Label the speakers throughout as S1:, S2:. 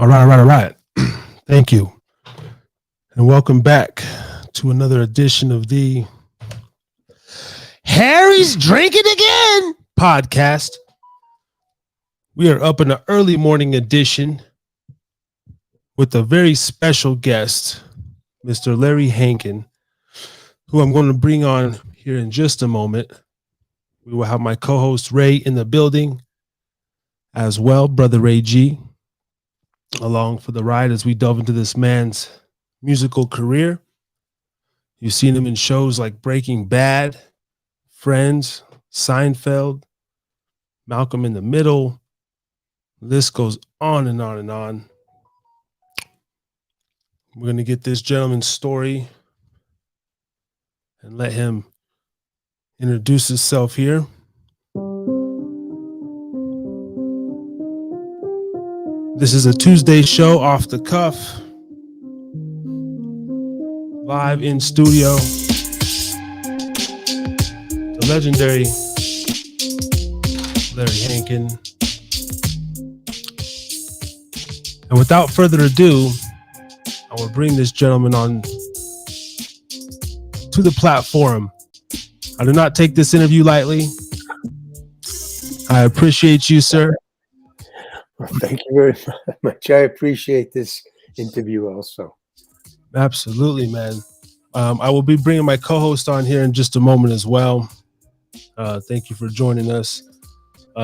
S1: All right. Thank you. And welcome back to another edition of the Harry's Drinking Again podcast. We are up in the early morning edition with a very special guest, Mr. Larry Hankin, who I'm going to bring on here in just a moment. We will have my co-host Ray in the building as well, Brother Ray G, along for the ride as we delve into this man's musical career. You've seen him in shows like Breaking Bad, Friends, Sienfield, Malcolm in the Middle. The list goes on and on and on. We're going to get this gentleman's story and let him introduce himself here. This is a Tuesday show, off the cuff, live in studio. The legendary Larry Hankin. And without further ado, I will bring this gentleman on to the platform. I do not take this interview lightly. I appreciate you, sir.
S2: Well, thank you very much. I appreciate this interview also.
S1: Absolutely, man. I will be bringing my co-host on here in just a moment as well. Thank you for joining us.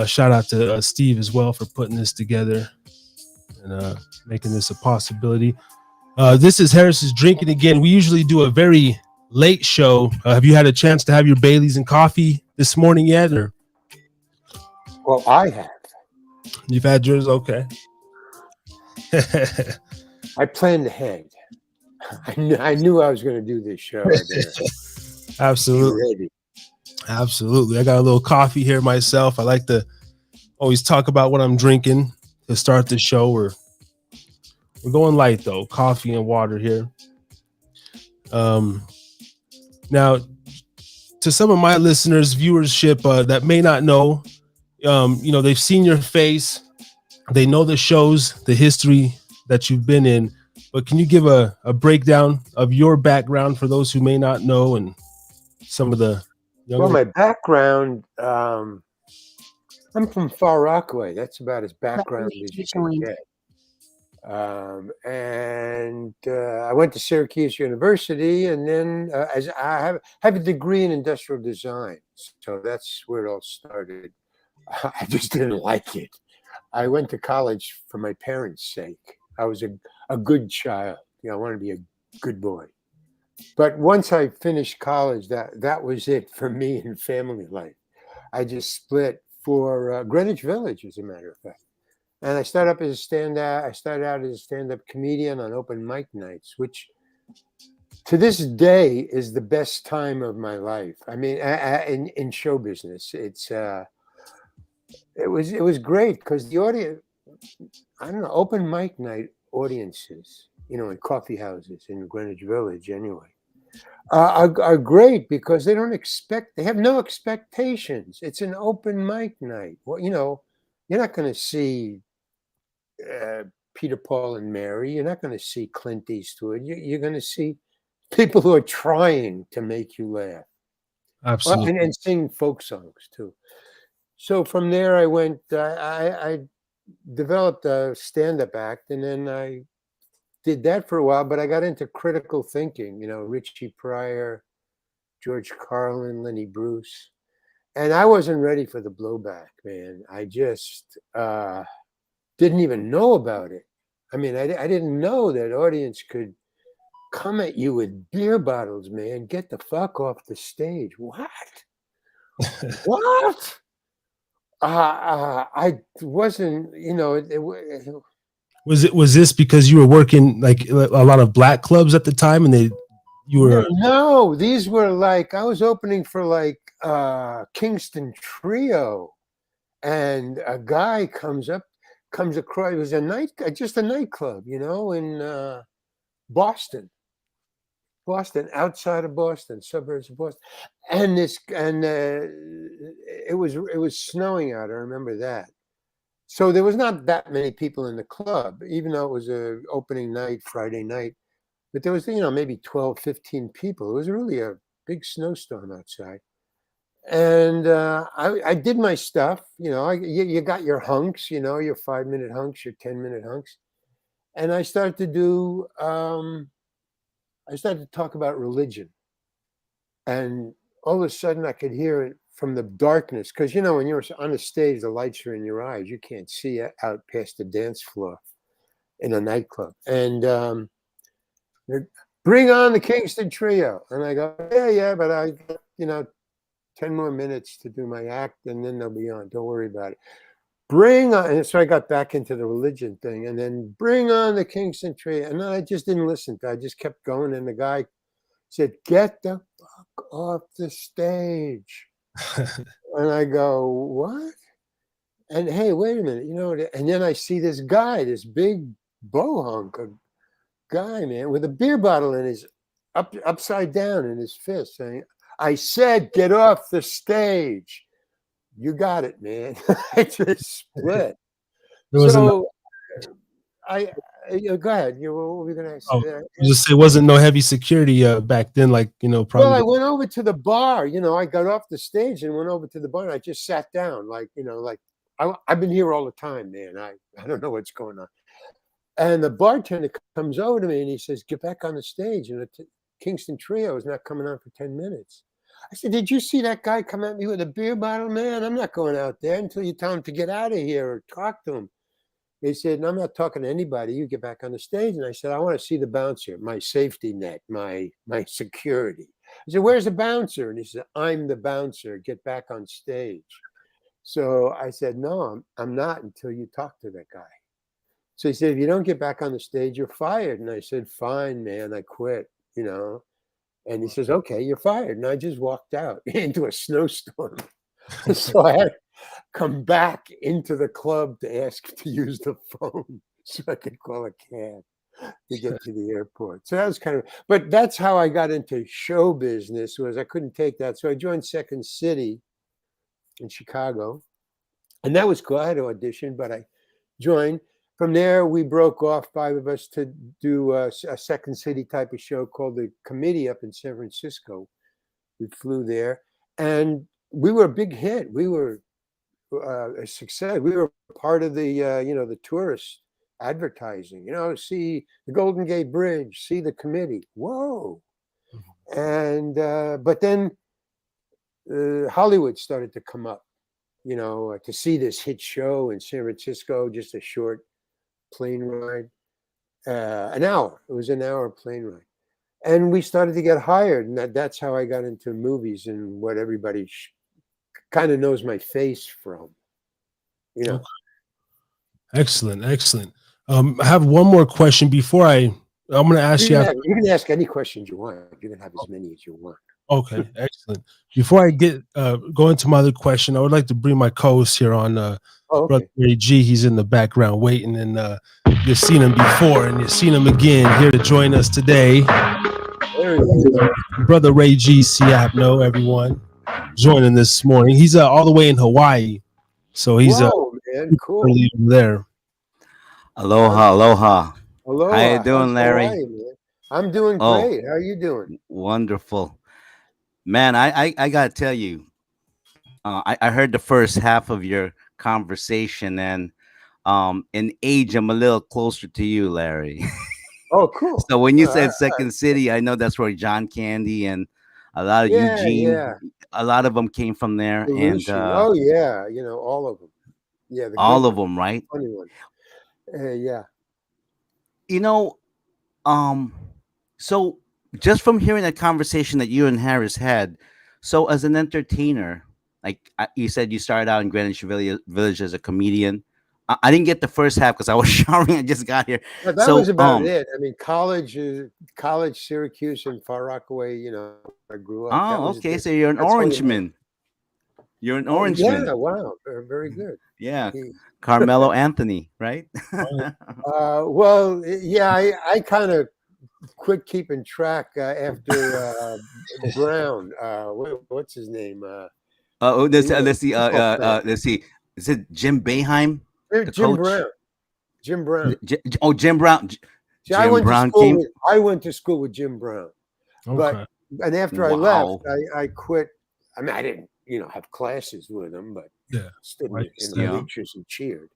S1: Shout out to Steve as well for putting this together and making this a possibility. This is Harris's Drinking Again. We usually do a very late show. Have you had a chance to have your Baileys and coffee this morning yet? Or
S2: Well, I have.
S1: you've had yours? Okay.
S2: I planned ahead. I knew I was going to do this show.
S1: Absolutely. Absolutely. I got a little coffee here myself. I like to always talk about what I'm drinking to start the show. We're going light though, coffee and water here. Now, to some of my listeners, viewership that may not know, they've seen your face, they know the shows, the history that you've been in, but can you give a breakdown of your background for those who may not know and some of the younger...
S2: Well, my background, I'm from Far Rockaway. That's about as background as you can get. I went to Syracuse University, and then as I have a degree in industrial design, so that's where it all started. I just didn't like it. I went to college for my parents' sake. I was a good child. I wanted to be a good boy. But once I finished college, that was it for me in family life. I just split for Greenwich Village, as a matter of fact. And I started out as a stand-up comedian on open mic nights, which to this day is the best time of my life. I mean, in show business, it was great because the audience, I don't know, open mic night audiences, in coffee houses in Greenwich Village anyway, are great because they have no expectations. It's an open mic night. Well, you're not going to see Peter, Paul, and Mary. You're not going to see Clint Eastwood. You're going to see people who are trying to make you laugh.
S1: Absolutely.
S2: And sing folk songs too. So from there, I went. I developed a stand-up act, and then I did that for a while. But I got into critical thinking. Richie Pryor, George Carlin, Lenny Bruce, and I wasn't ready for the blowback, man. I just didn't even know about it. I mean, I didn't know that audience could come at you with beer bottles, man. Get the fuck off the stage. What? What? I wasn't,
S1: Was this because you were working like a lot of black clubs at the time, and you were...
S2: No, these were like, I was opening for like Kingston Trio, and a guy comes across. It was just a nightclub, in Boston, outside of Boston, suburbs of Boston, and it was snowing out. I remember that, So there was not that many people in the club, even though it was a opening night, Friday night. But there was, maybe 12, 15 people. It was really a big snowstorm outside. And I did my stuff. You got your hunks, your 5-minute hunks, your 10-minute hunks. And I started to I started to talk about religion. And all of a sudden I could hear it from the darkness. Because, when you're on the stage, the lights are in your eyes. You can't see out past the dance floor in a nightclub. And bring on the Kingston Trio. And I go, yeah, but I got, 10 more minutes to do my act and then they'll be on. Don't worry about it. Bring on. And so I got back into the religion thing and then bring on the Kingston Trio. And I just didn't listen. I just kept going. And the guy said, get the fuck off the stage. And I go, what? And hey, wait a minute. And then I see this guy, this big bohunk guy, man, with a beer bottle in his upside down in his fist saying, I said, get off the stage. You got it, man. I just split. So go ahead. What were you going to say?
S1: Just say wasn't no heavy security back then, like, probably.
S2: Well, I went over to the bar. I got off the stage and went over to the bar and I just sat down like, I've been here all the time, man. I don't know what's going on. And the bartender comes over to me and he says, get back on the stage. And the Kingston Trio is not coming on for 10 minutes. I said, did you see that guy come at me with a beer bottle? Man, I'm not going out there until you tell him to get out of here or talk to him. He said, no, I'm not talking to anybody. You get back on the stage. And I said, I want to see the bouncer, my safety net, my security. I said, where's the bouncer? And he said, I'm the bouncer. Get back on stage. So I said, no, I'm not until you talk to that guy. So he said, if you don't get back on the stage, you're fired. And I said, fine, man, I quit, And he says, okay, you're fired. And I just walked out into a snowstorm. So I had to come back into the club to ask to use the phone so I could call a cab to get to the airport. So that was but that's how I got into show business, was I couldn't take that. So I joined Second City in Chicago. And that was cool. I had to audition, but I joined. From there, we broke off, 5 of us, to do a Second City type of show called The Committee up in San Francisco. We flew there, and we were a big hit. We were a success. We were part of the, the tourist advertising. See the Golden Gate Bridge, see The Committee. Whoa! And but then Hollywood started to come up, to see this hit show in San Francisco, just a short plane ride, an hour. It was an hour plane ride, and we started to get hired, and that's how I got into movies and what everybody kind of knows my face from.
S1: Excellent. I have one more question before I'm going to ask you.
S2: You can ask any questions you want. You can have as many as you want.
S1: Okay, excellent. Before I go into my other question, I would like to bring my co-host here on. Brother Ray G, he's in the background waiting, and you've seen him before and you've seen him again, here to join us today. Brother Ray G, Siapno, everyone, joining this morning. He's all the way in Hawaii, so he's
S2: man, cool
S1: there.
S3: Aloha.
S2: How
S3: you doing, Larry?
S2: Hawaii, I'm doing great. How are you doing?
S3: Wonderful, man. I gotta tell you, I heard the first half of your conversation, and in age I'm a little closer to you, Larry.
S2: Oh, cool.
S3: So when you said Second City, I know that's where John Candy and a lot of Eugene, a lot of them came from there.
S2: Belushi.
S3: And
S2: all of them. Yeah,
S3: all of them, right?
S2: Funny one.
S3: So just from hearing that conversation that you and Harris had, so as an entertainer, like you said, you started out in Greenwich Village as a comedian. I didn't get the first half because I was showering. I just got here.
S2: But that was about it. I mean, college, Syracuse, and Far Rockaway. I grew up.
S3: Oh, okay. So you're an Orangeman. You're an Orangeman.
S2: Yeah. Wow. Very good.
S3: Yeah. Carmelo Anthony, right?
S2: Well, yeah. I kind of quit keeping track after Brown. What's his name?
S3: Let's see. Is it Jim Boeheim? the
S2: Jim
S3: coach.
S2: Brown. Jim Brown.
S3: Jim Brown.
S2: See, I
S3: Jim
S2: went
S3: Brown
S2: to school
S3: came.
S2: with Jim Brown. But
S1: Okay.
S2: and after I left,
S3: Wow.
S2: I quit. I mean, I didn't, have classes with him, but
S1: Yeah.
S2: stood
S1: Right.
S2: in the
S3: Yeah.
S2: bleachers and cheered.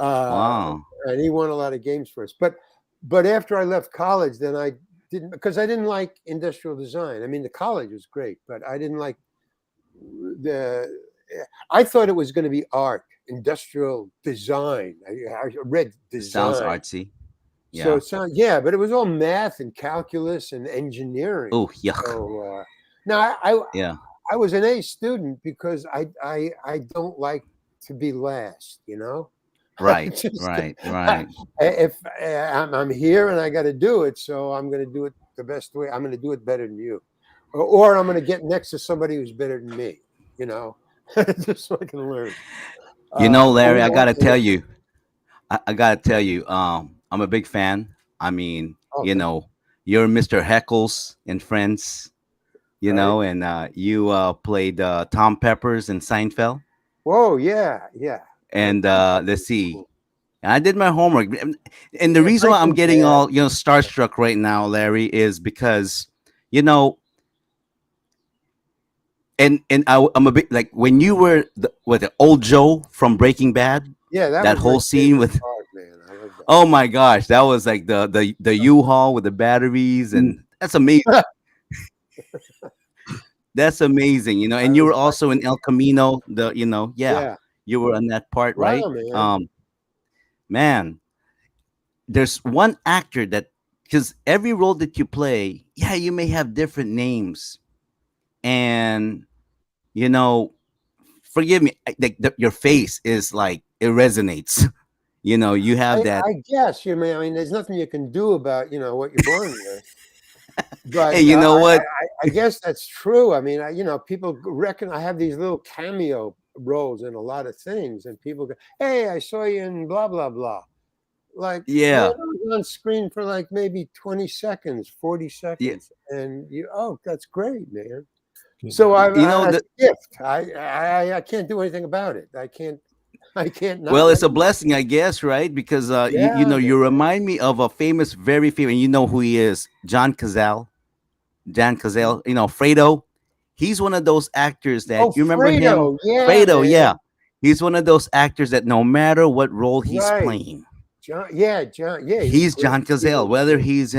S2: Uh,
S3: Wow.
S2: and he won a lot of games for us. But after I left college, then I didn't, because I didn't like industrial design. I mean, the college was great, but I didn't like the. I thought it was going to be art, industrial design. I read
S3: It sounds
S2: design.
S3: artsy.
S2: So
S3: Yeah.
S2: it sounds, but it was all math and calculus and engineering.
S3: Oh, yuck.
S2: So now I
S3: Yeah.
S2: I was an A student because I don't like to be last.
S3: Right.
S2: Just,
S3: Right. Right.
S2: if I'm here and I got to do it, so I'm going to do it the best way. I'm going to do it better than you, or I'm going to get next to somebody who's better than me. Just so I can learn.
S3: Larry, I gotta tell
S2: Okay.
S3: you, I gotta tell you, I'm a big fan. I mean, you're Mr. Heckles in Friends,
S2: Right.
S3: and you played Tom Peppers in Seinfeld.
S2: Whoa, yeah.
S3: And let's see, I did my homework, and the
S2: Yeah,
S3: reason why I'm
S2: Breaking
S3: getting
S2: Bad.
S3: all starstruck right now, Larry, is because you know, and I'm a bit like when you were with the old Joe from Breaking Bad.
S2: Yeah, that
S3: That
S2: was my
S3: whole scene
S2: favorite
S3: with
S2: part, man. I love that.
S3: oh my gosh, that was like the U-Haul with the batteries, and that's amazing. That's amazing,
S2: I
S3: and you
S2: was
S3: were also in
S2: watching.
S3: El Camino,
S2: Yeah.
S3: you were on that part, right?
S2: Wow, man.
S3: Man, there's one actor that, because every role that you play, yeah, you may have different names, and forgive me, your face is like it resonates. You have that.
S2: I guess I mean, there's nothing you can do about what you're born with.
S3: Hey,
S2: But
S3: you know what?
S2: I guess that's true. I mean, people reckon I have these little cameo roles in a lot of things, and people go, "Hey, I saw you in blah blah blah." Like, man, I
S3: Yeah,
S2: was on screen for like maybe 20 seconds, 40
S3: yeah.
S2: seconds, and that's great, man. So that's
S3: The
S2: a gift. I can't do anything about it. I can't not
S3: Well, it's a
S2: recognize.
S3: blessing, I guess, right? Because
S2: Yeah,
S3: you
S2: man.
S3: remind me of a famous, very famous. You know who he is? John Cazale. John Cazale. Fredo. He's one of those actors that
S2: Oh,
S3: you remember him.
S2: Fredo. Yeah,
S3: Fredo,
S2: man.
S3: yeah. He's one of those actors that no matter what role he's
S2: Right.
S3: playing,
S2: John. Yeah, John. Yeah, he's
S3: he's
S2: great.
S3: John Cazale. Whether he's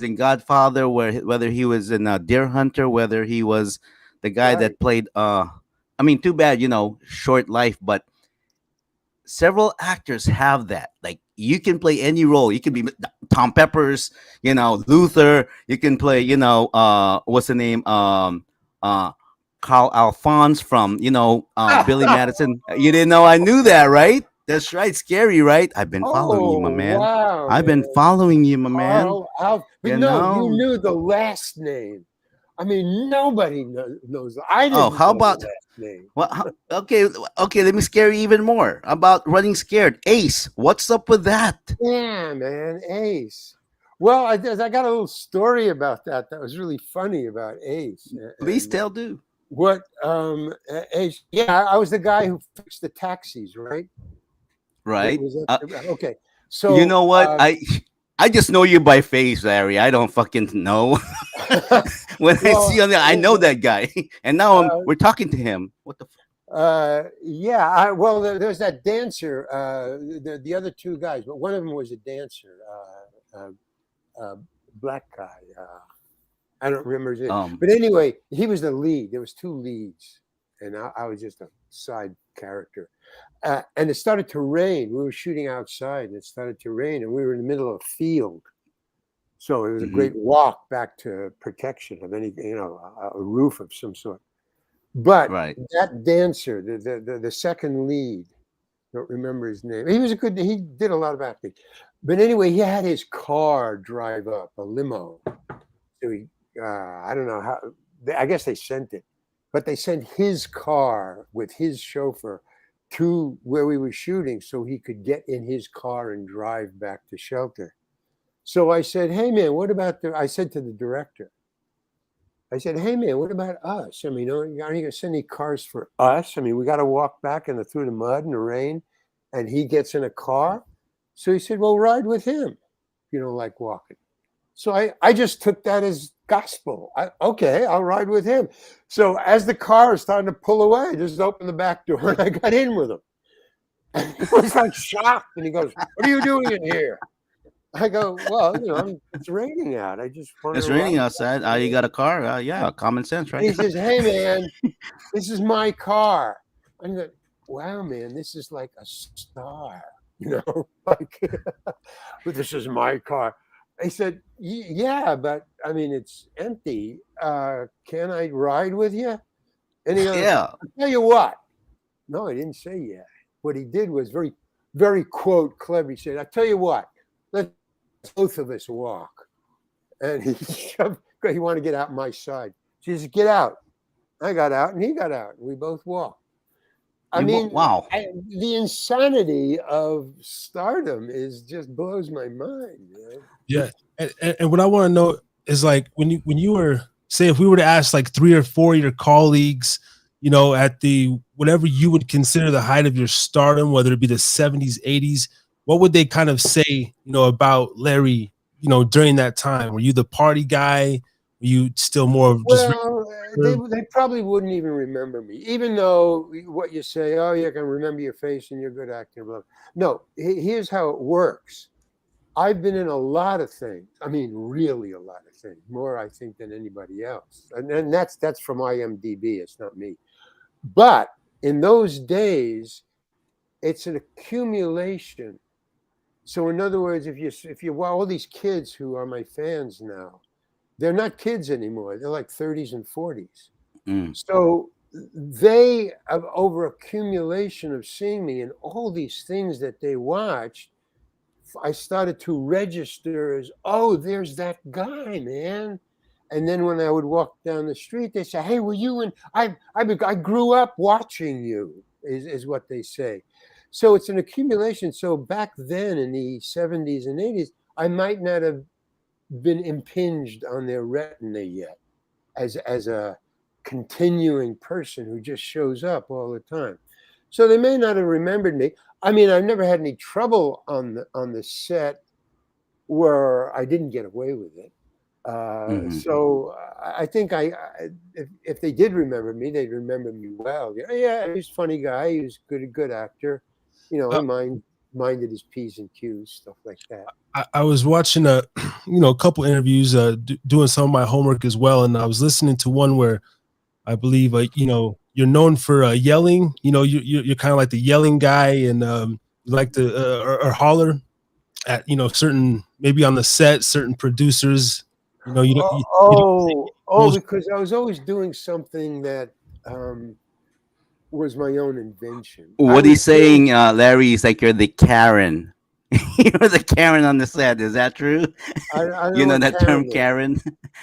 S3: in Godfather, whether he was in Deer Hunter, whether he was the guy
S2: Right.
S3: that played. I mean, too bad, short life, but several actors have that. Like you can play any role. You can be Tom Peppers, Luther. You can play, what's the name? Carl Alphonse from, Billy Madison. You didn't know I knew that, right? That's right. Scary, right? I've been following you, my
S2: Oh,
S3: man.
S2: wow,
S3: I've been
S2: man.
S3: following you, my man.
S2: Carl Alf. But
S3: You
S2: no, you
S3: know.
S2: knew the last name. I mean, nobody knows. I
S3: Oh,
S2: didn't
S3: how
S2: know the
S3: about
S2: last name.
S3: well? Okay. Let me scare you even more about running scared. Ace, what's up with that?
S2: Yeah, man, Ace. Well, I got a little story about that was really funny about Ace.
S3: Please
S2: And
S3: tell, do.
S2: what Ace? Yeah, I was the guy who fixed the taxis, right?
S3: Right.
S2: Was
S3: Uh,
S2: that, okay.
S3: you
S2: So,
S3: know what? I just know you by face, Larry. I don't fucking know. When I see
S2: well,
S3: you, I know that guy, and now
S2: uh,
S3: we're talking to him. What the?
S2: yeah. Well, there's that dancer. The other two guys, but one of them was a dancer. Black guy. I don't remember his name. But anyway, he was the lead. There was two leads, and I was just a side character. And it started to rain. We were shooting outside, and it started to rain, and we were in the middle of a field. So it was a great walk back to protection of any, a roof of some sort. But
S3: Right.
S2: that dancer, the second lead, don't remember his name. He did a lot of acting. But anyway, he had his car drive up, a limo. So I don't know how, I guess they sent it, but they sent his car with his chauffeur to where we were shooting so he could get in his car and drive back to shelter. So I said, "Hey man, what about I said to the director, I said, hey, man, what about us? I mean, aren't you going to send any cars for us? I mean, we got to walk back through the mud and the rain, and he gets in a car. So he said, well, ride with him if you don't like walking. So I just took that as gospel. Okay, I'll ride with him. So as the car is starting to pull away, I just opened the back door and I got in with him. And he was like shocked, and he goes, what are you doing in here? I go, well, it's raining out. I just want
S3: It's
S2: to
S3: raining
S2: ride.
S3: outside. You got a car? Yeah, common sense,
S2: And he
S3: right?
S2: says, hey, man, this is my car. I go, wow, man, this is like a star, like, but this is my car. I said, yeah, but I mean, it's empty. Can I ride with you? And he goes,
S3: Yeah.
S2: I'll tell you what. No, I didn't say yeah. What he did was very, very, quote, clever. He said, I'll tell you what, let both of us walk. And he wanted to get out my side. She said, get out. I got out and he got out. And we both walked. I mean,
S3: wow.
S2: The insanity of stardom just blows my mind.
S1: Yeah. And what I want to know is, like, when you were, say, if we were to ask like 3 or 4 of your colleagues, at the whatever you would consider the height of your stardom, whether it be the 70s, 80s, what would they kind of say, about Larry, during that time? Were you the party guy? Were you still more of just?
S2: Well, they probably wouldn't even remember me, even though what you say, oh, you can remember your face and you're good actor. No, here's how it works. I've been in a lot of things. I mean, really a lot of things, more I think than anybody else. And that's from IMDb. It's not me. But in those days, it's an accumulation. So in other words, if you all these kids who are my fans now, they're not kids anymore. They're like 30s and 40s. So they have over accumulation of seeing me and all these things that they watched. I started to register as, oh, there's that guy, man. And then when I would walk down the street, they say, hey, were you in? I grew up watching you, is what they say. So it's an accumulation. So back then in the 70s and 80s, I might not have been impinged on their retina yet as a continuing person who just shows up all the time. So they may not have remembered me. I mean, I've never had any trouble on the set where I didn't get away with it. So I think if they did remember me, they'd remember me well. Yeah, he's a funny guy. He's a good actor. He minded his P's and Q's, stuff like that.
S1: I was watching a couple interviews, doing some of my homework as well, and I was listening to one where I believe you're known for yelling. You're kind of like the yelling guy, and you like to or holler at certain, maybe on the set, certain producers.
S2: Because I was always doing something that was my own invention.
S3: What he's saying, Larry, is like you're the Karen. You're the Karen on the set. Is that true?
S2: I
S3: You know that term, Karen?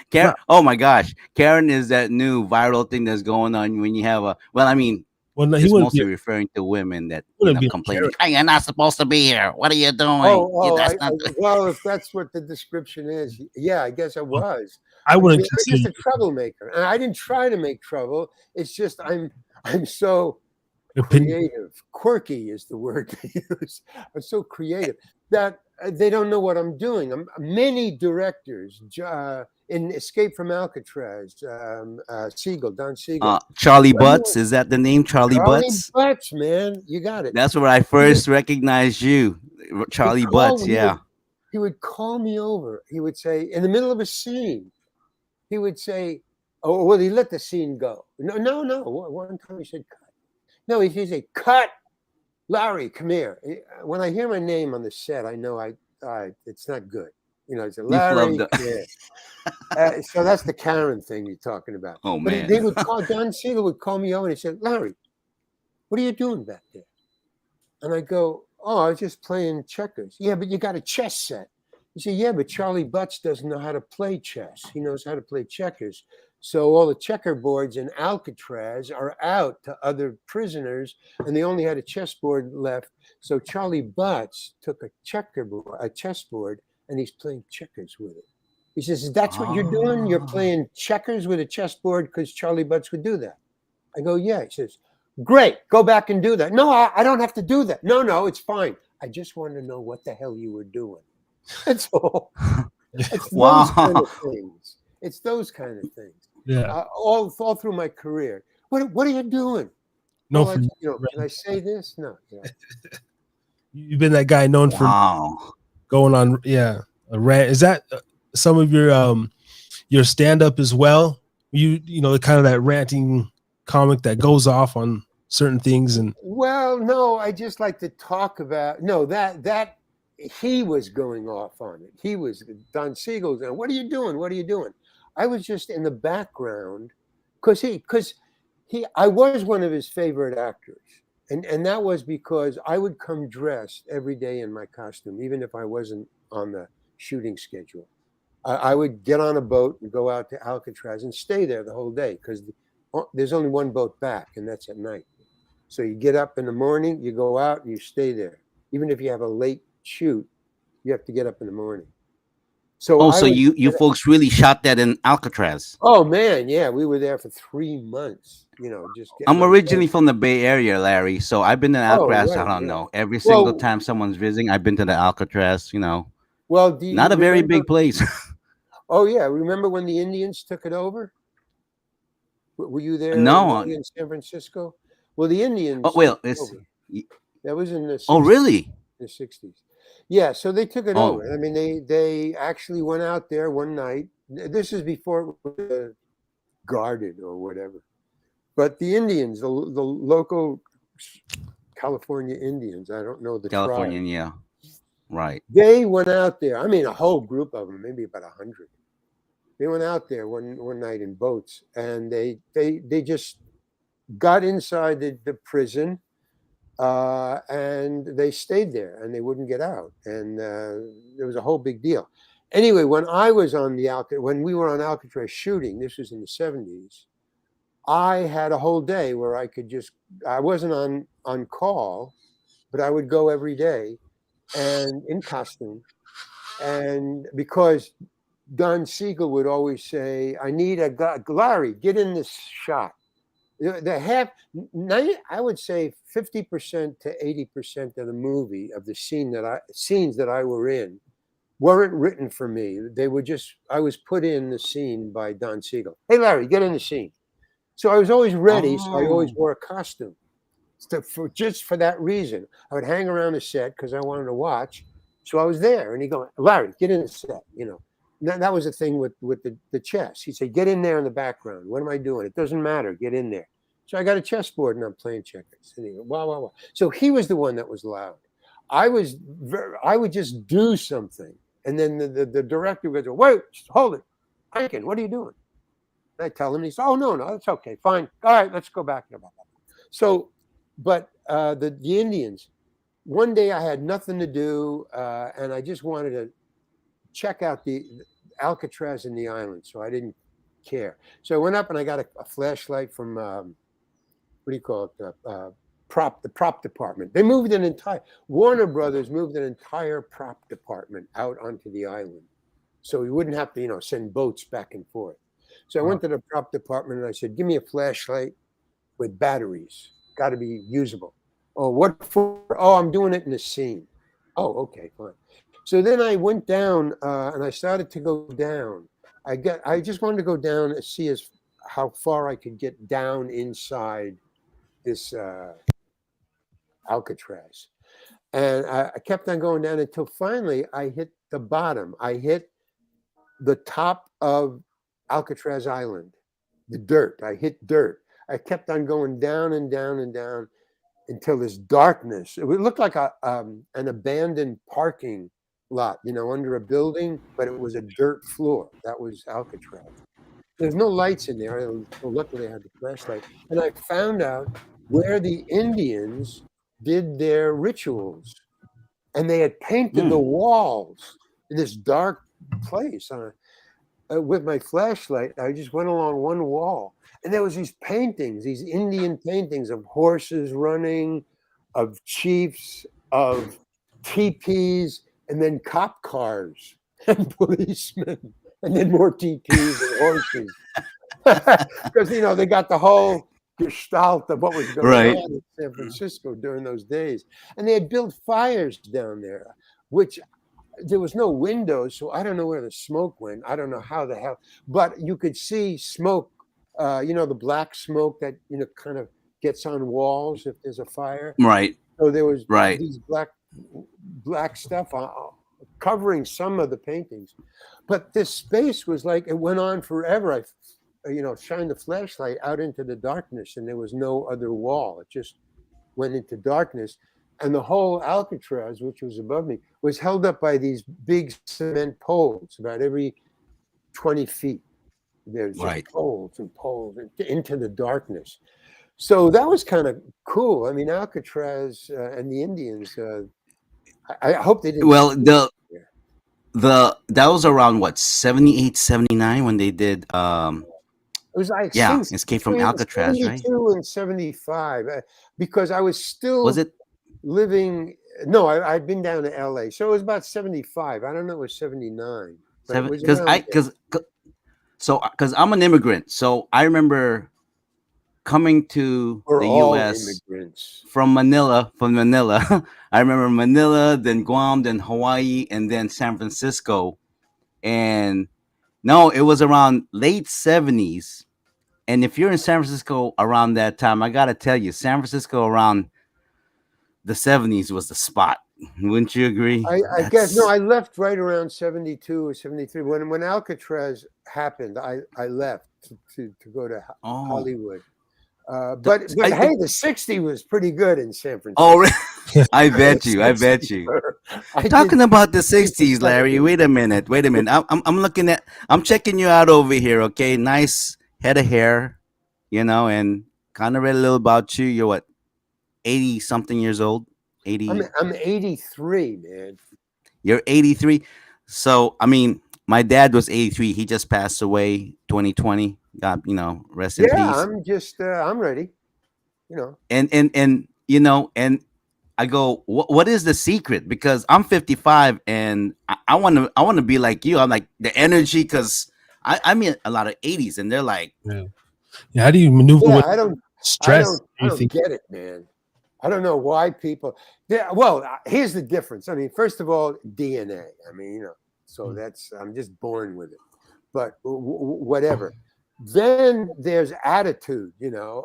S3: Karen. Oh my gosh, Karen is that new viral thing that's going on when you have a. Well, I mean,
S1: no,
S3: it's mostly referring to women that complain. Hey, you're not supposed to be here. What are you doing?
S2: Well, if that's what the description is, yeah, I guess I was.
S1: I wouldn't
S2: I'm just a troublemaker, and I didn't try to make trouble. It's just I'm so creative. Quirky is the word to use. I'm so creative that they don't know what I'm doing. Many directors in Escape from Alcatraz, Don Siegel.
S3: Charlie Butts, is that the name? Charlie Butts?
S2: Butts, man, you got it.
S3: That's where I first recognized you, Charlie Butts. Yeah.
S2: He would call me over. He would say, in the middle of a scene, he would say, "Oh, well, he let the scene go." No. One time he said, "Cut." No, he'd say, "Cut, Larry, come here." When I hear my name on the set, I know it's not good. It's a Larry. So that's the Karen thing you're talking about.
S3: Oh, man.
S2: But they would call, Don Siegel would call me over and he said, "Larry, what are you doing back there?" And I go, "Oh, I was just playing checkers." "Yeah, but you got a chess set." He said, "Yeah, but Charlie Butts doesn't know how to play chess. He knows how to play checkers. So all the checkerboards in Alcatraz are out to other prisoners, and they only had a chessboard left. So Charlie Butts took a chessboard, and he's playing checkers with it." He says, "That's what you're doing? You're
S3: Ah.
S2: playing checkers with a chessboard because Charlie Butts would do that." I go, "Yeah." He says, "Great, go back and do that." "No, I don't have to do that." No, it's fine. I just want to know what the hell you were doing. That's all. It's those kind
S3: Wow.
S2: of things. It's those kind of things.
S1: Yeah.
S2: All through my career. What are you doing?
S1: No,
S2: Well,
S1: for
S2: can I say this? No.
S1: you've been that guy known for
S3: Wow.
S1: going on, a rant. Is that some of your stand up as well? You know, the kind of that ranting comic that goes off on certain things and
S2: Well, no, I just like to talk about that he was going off on it. He was Don Siegel's going, "What are you doing? What are you doing?" I was just in the background because I was one of his favorite actors. And that was because I would come dressed every day in my costume, even if I wasn't on the shooting schedule. I would get on a boat and go out to Alcatraz and stay there the whole day because there's only one boat back, and that's at night. So you get up in the morning, you go out, and you stay there. Even if you have a late shoot, you have to get up in the morning. So
S3: Oh,
S2: I
S3: so
S2: would.
S3: you folks really shot that in Alcatraz.
S2: Oh man, yeah, we were there for 3 months. Just getting
S3: I'm
S2: on.
S3: originally from the Bay Area, Larry. So I've been to
S2: Oh
S3: Alcatraz. I
S2: right,
S3: don't
S2: yeah.
S3: know. Every single
S2: Well,
S3: time someone's visiting, I've been to the Alcatraz.
S2: well, do you
S3: Not a very
S2: remember?
S3: big place.
S2: Oh yeah, remember when the Indians took it over? Were you there
S3: No.
S2: living in San Francisco? Well, the
S3: Oh,
S2: Indians took
S3: well,
S2: it over.
S3: y-
S2: That was in the
S3: oh,
S2: 60s.
S3: really?
S2: The 60s. Yeah, so they took it
S3: Oh,
S2: over. I mean, they actually went out there one night. This is before it was guarded or whatever. But the Indians, the local California Indians, I don't know the tribe.
S3: California. Yeah. Right.
S2: They went out there. I mean, a whole group of them, maybe about 100. They went out there one night in boats, and they just got inside the prison, and they stayed there, and they wouldn't get out, and there was a whole big deal. Anyway, when we were on Alcatraz shooting, this was in the 70s. I had a whole day where I wasn't on call, but I would go every day and in costume. And because Don Siegel would always say, "I need a guy, Larry, get in this shot." I would say 50% to 80% of the movie of the scenes that I were in weren't written for me. I was put in the scene by Don Siegel. "Hey, Larry, get in the scene." So I was always ready. So I always
S3: Oh.
S2: wore a costume just for that reason. I would hang around the set because I wanted to watch. So I was there, and he'd go, "Larry, get in the set." That was the thing with the chess. He'd say, "Get in there in the background. What am I doing? It doesn't matter. Get in there." So I got a chessboard and I'm playing checkers. And he go, "Wow, wow, wow." So he was the one that was loud. I would just do something, and then the director would go, "Wait, hold it, Hankin, what are you doing?" And I tell him, he says, "Oh no, that's okay, fine. All right, let's go back." So, but the Indians. One day I had nothing to do, and I just wanted to check out the Alcatraz and the island, so I didn't care. So I went up and I got a flashlight from what do you call it? The prop department. They moved Warner Brothers moved an entire prop department out onto the island, so we wouldn't have to send boats back and forth. So I went to the prop department and I said, "Give me a flashlight with batteries. Got to be usable." "Oh, what for?" "Oh, I'm doing it in the scene." "Oh, okay, fine." So then I went down and I started to go down. I just wanted to go down and see how far I could get down inside this Alcatraz. And I kept on going down until finally I hit the bottom. I hit the top of Alcatraz Island, the dirt. I hit dirt. I kept on going down and down and down until this darkness. It looked like an abandoned parking lot, under a building, but it was a dirt floor. That was Alcatraz. There's no lights in there. Luckily, I had the flashlight, and I found out where the Indians did their rituals, and they had painted the
S3: Mm.
S2: walls in this dark place. With my flashlight, I just went along one wall, and there was these paintings, these Indian paintings of horses running, of chiefs, of teepees, and then cop cars and policemen. and then more TTs and horses. Because they got the whole gestalt of what was going
S3: Right.
S2: on in San Francisco during those days, and they had built fires down there, which there was no windows, so I don't know where the smoke went. I don't know how the hell, but you could see smoke. The black smoke that kind of gets on walls if there's a fire.
S3: Right.
S2: So there was
S3: Right.
S2: these black stuff covering some of the paintings, but this space was like it went on forever. I shined the flashlight out into the darkness, and there was no other wall. It just went into darkness, and the whole Alcatraz, which was above me, was held up by these big cement poles about every 20 feet. There's just poles and poles into the darkness. So that was kind of cool. I mean, Alcatraz and the Indians. I hope they didn't.
S3: Well, that was around what 78, 79 when they did.
S2: It was like
S3: Escape from Alcatraz,
S2: 72 and 75, because I was still
S3: Was it?
S2: living. No, I'd been down to LA, so it was about 75. I don't know, it was 79.
S3: Because I'm an immigrant, so I remember coming to
S2: We're
S3: the
S2: all
S3: U.S.
S2: immigrants.
S3: from Manila. I remember Manila, then Guam, then Hawaii, and then San Francisco. And no, it was around late 70s. And if you're in San Francisco around that time, I gotta tell you, San Francisco around the 70s was the spot. Wouldn't you agree?
S2: I guess no. I left right around 72 or 73 when Alcatraz happened. I left to go to Hollywood. But hey, the 60 was pretty good in San Francisco.
S3: Oh, really? I bet you. Talking about the 60s, Larry. Wait a minute. I'm checking you out over here. Okay, nice head of hair, and kind of read a little about you. You're what, 80 something years old? 80.
S2: I'm 83, man.
S3: You're 83. So I mean, my dad was 83. He just passed away 2020. God, rest in peace.
S2: Yeah, I'm ready.
S3: And I go, what is the secret? Because I'm 55 and I want to be like you. I'm like the energy, because I meet a lot of 80s and they're like,
S1: how do you maneuver with
S2: stress? I don't get it, man. I don't know why people. Well, here's the difference. I mean, first of all, DNA. I mean, so I'm just born with it. But whatever. Then there's attitude.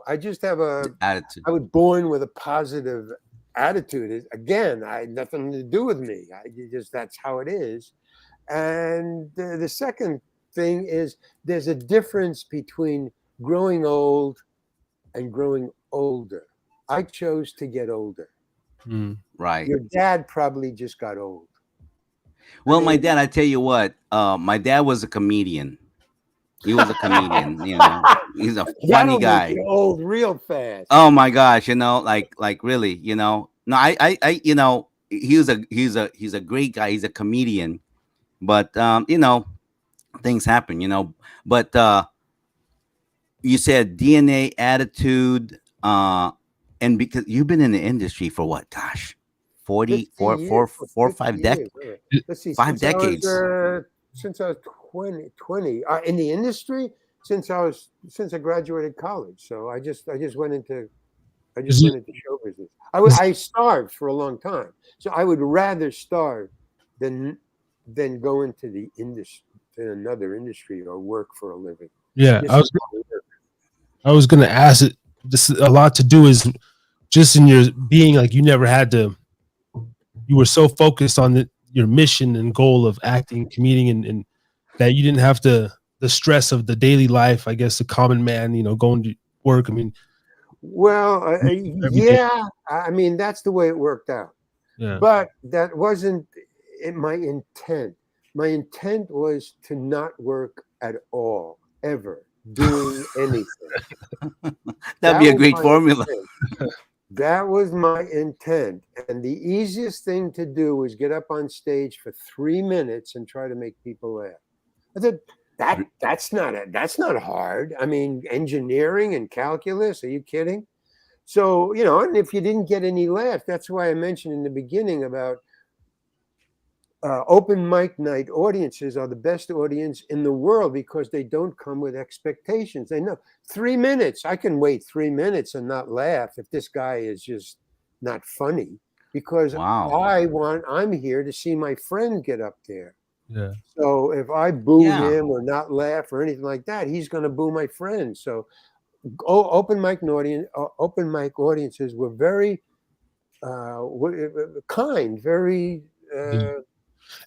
S2: I just have attitude. I was born with a positive attitude. Again, I had nothing to do with me. That's how it is. And the second thing is there's a difference between growing old and growing older. I chose to get older.
S3: Right.
S2: Your dad probably just got old.
S3: Well, my dad, I tell you what, my dad was a comedian. He was a comedian, He's a funny guy.
S2: Old real fast.
S3: Oh my gosh, like really, No, I he's a great guy. He's a comedian, but things happen, But you said DNA, attitude, and because you've been in the industry for what? Gosh, 4 or 5 decades.
S2: Let's see,
S3: 5 decades.
S2: Since I was 20 in the industry, since I graduated college. So I just went into show business. I starved for a long time. So I would rather starve than go into the industry, to another industry, or work for a living.
S1: Yeah, I was going to ask it. This a lot to do is just in your being, like you were so focused on your mission and goal of acting, comedian, and that you didn't have the stress of the daily life. I guess the common man, going to work. I mean,
S2: well, yeah. I mean, that's the way it worked out.
S1: Yeah.
S2: But that wasn't my intent. My intent was to not work at all, ever, doing anything.
S3: That'd be a great formula.
S2: That was my intent. And the easiest thing to do was get up on stage for 3 minutes and try to make people laugh. I said, that's not hard. I mean, engineering and calculus, are you kidding? So, and if you didn't get any laugh, that's why I mentioned in the beginning about open mic night audiences are the best audience in the world because they don't come with expectations. They know 3 minutes. I can wait 3 minutes and not laugh if this guy is just not funny because
S3: Wow.
S2: I'm here to see my friend get up there.
S1: Yeah.
S2: So if I boo
S3: Yeah.
S2: him or not laugh or anything like that, he's going to boo my friend. So open mic audiences were very kind, very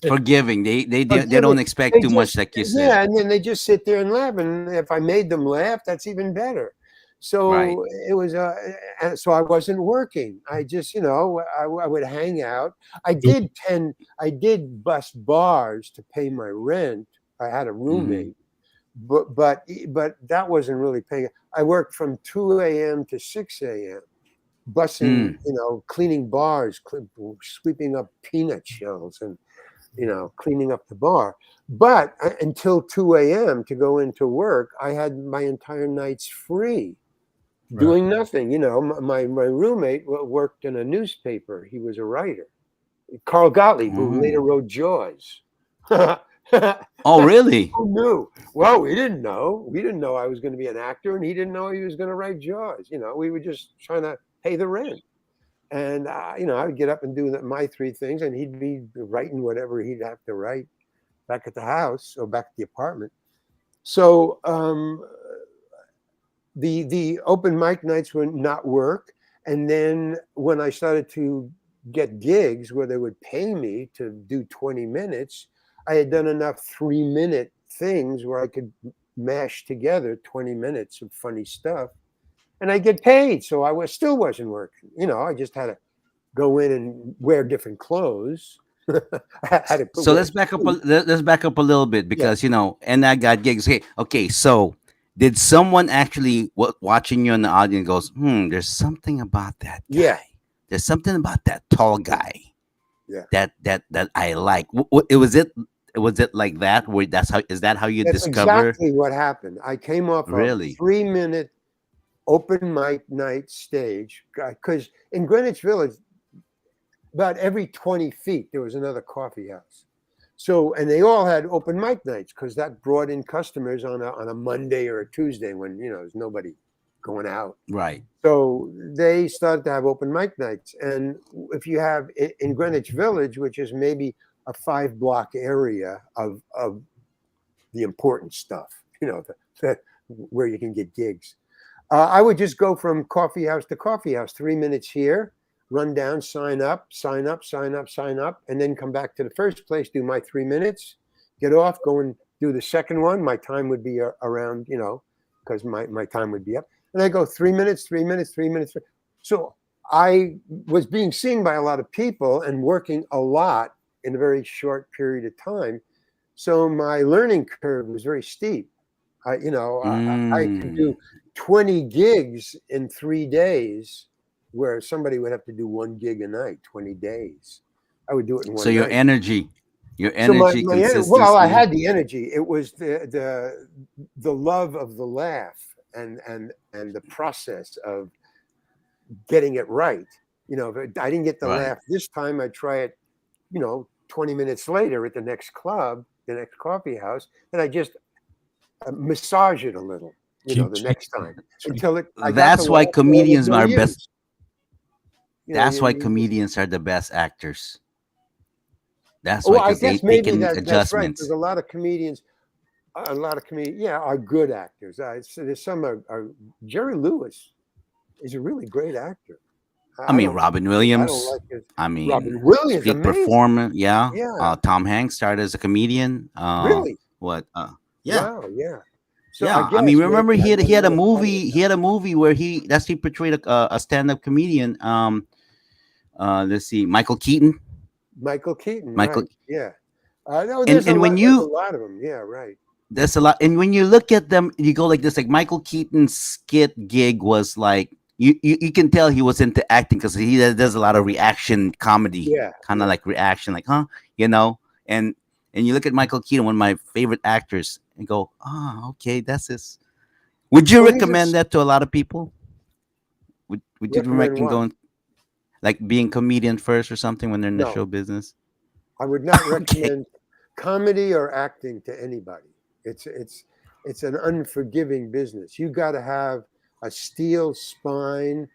S3: Forgiving. They
S2: forgiving.
S3: don't expect
S2: They
S3: too much,
S2: just,
S3: like you said.
S2: yeah, and then they just sit there and laugh. And if I made them laugh, that's even better.
S3: Right.
S2: So it was, and so I wasn't working. I just, I would hang out. I did bust bars to pay my rent. I had a roommate, but that wasn't really paying. I worked from 2 a.m. to 6 a.m. bussing,
S3: Mm.
S2: cleaning bars, sweeping up peanut shells, and cleaning up the bar. But until 2 a.m. to go into work, I had my entire nights free, doing nothing. My roommate worked in a newspaper. He was a writer, Carl Gottlieb, who later
S3: Oh.
S2: wrote Jaws.
S3: Oh, really?
S2: Who knew? Well, we didn't know. We didn't know I was going to be an actor, and he didn't know he was going to write Jaws. We were just trying to pay the rent. And I would get up and do my three things, and he'd be writing whatever he'd have to write back at the house or back at the apartment. So the open mic nights would not work, and then when I started to get gigs where they would pay me to do 20 minutes, I had done enough 3-minute things where I could mash together 20 minutes of funny stuff, and I get paid. So still wasn't working. I just had to go in and wear different clothes.
S3: So let's back up. Let's back up a little bit because and I got gigs. Okay. So did someone actually watching you in the audience goes, there's something about that guy.
S2: Yeah.
S3: There's something about that tall guy.
S2: Yeah.
S3: That I like. Was it like that? Where is that how you
S2: That's
S3: discover?
S2: exactly what happened. I came off
S3: Really?
S2: a 3-minute open mic night stage because in Greenwich Village, about every 20 feet, there was another coffee house. So, and they all had open mic nights because that brought in customers on a Monday or a Tuesday when, there's nobody going out.
S3: Right.
S2: So they started to have open mic nights. And if you have in Greenwich Village, which is maybe a 5-block area of the important stuff, where you can get gigs. I would just go from coffee house to coffee house, 3 minutes here, run down, sign up, and then come back to the first place, do my 3 minutes, get off, go and do the second one. My time would be around, because my time would be up. And I go 3 minutes, 3 minutes, 3 minutes. So I was being seen by a lot of people and working a lot in a very short period of time. So my learning curve was very steep. I could do 20 gigs in 3 days, where somebody would have to do 1 gig a night, 20 days. I would do it in 1 night.
S3: So your energy
S2: consistency. Well, I had the energy. It was the love of the laugh and the process of getting it right. If I didn't get the laugh this time, I'd try it, 20 minutes later at the next club, the next coffee house, and I just massage it a little, the next time until it.
S3: That's why comedians are best. That's why comedians are the best actors. That's why,
S2: I guess
S3: they can
S2: that's
S3: adjustments.
S2: right. There's a lot of comedians, are good actors. So there's some Jerry Lewis is a really great actor.
S3: Robin Williams.
S2: Robin Williams,
S3: big
S2: amazing.
S3: performer. Yeah.
S2: Yeah.
S3: Tom Hanks started as a comedian.
S2: Really?
S3: What? Yeah.
S2: Wow. Yeah. So
S3: yeah. Remember he had a movie. He had a movie where he portrayed a stand-up comedian. Let's see, Michael Keaton.
S2: Michael Keaton.
S3: Michael.
S2: Right. Yeah. There's a lot of them. Yeah. Right.
S3: There's a lot, and when you look at them, you go like this. Like Michael Keaton's skit gig was like. You can tell he was into acting because he does a lot of reaction comedy, kind of like reaction, like and you look at Michael Keaton, one of my favorite actors, and go, okay, that's this. Would you recommend that to a lot of people? Would you recommend going, like being comedian first or something when they're in the show business?
S2: I would not
S3: Okay.
S2: recommend comedy or acting to anybody. It's an unforgiving business. You got to have a steel spine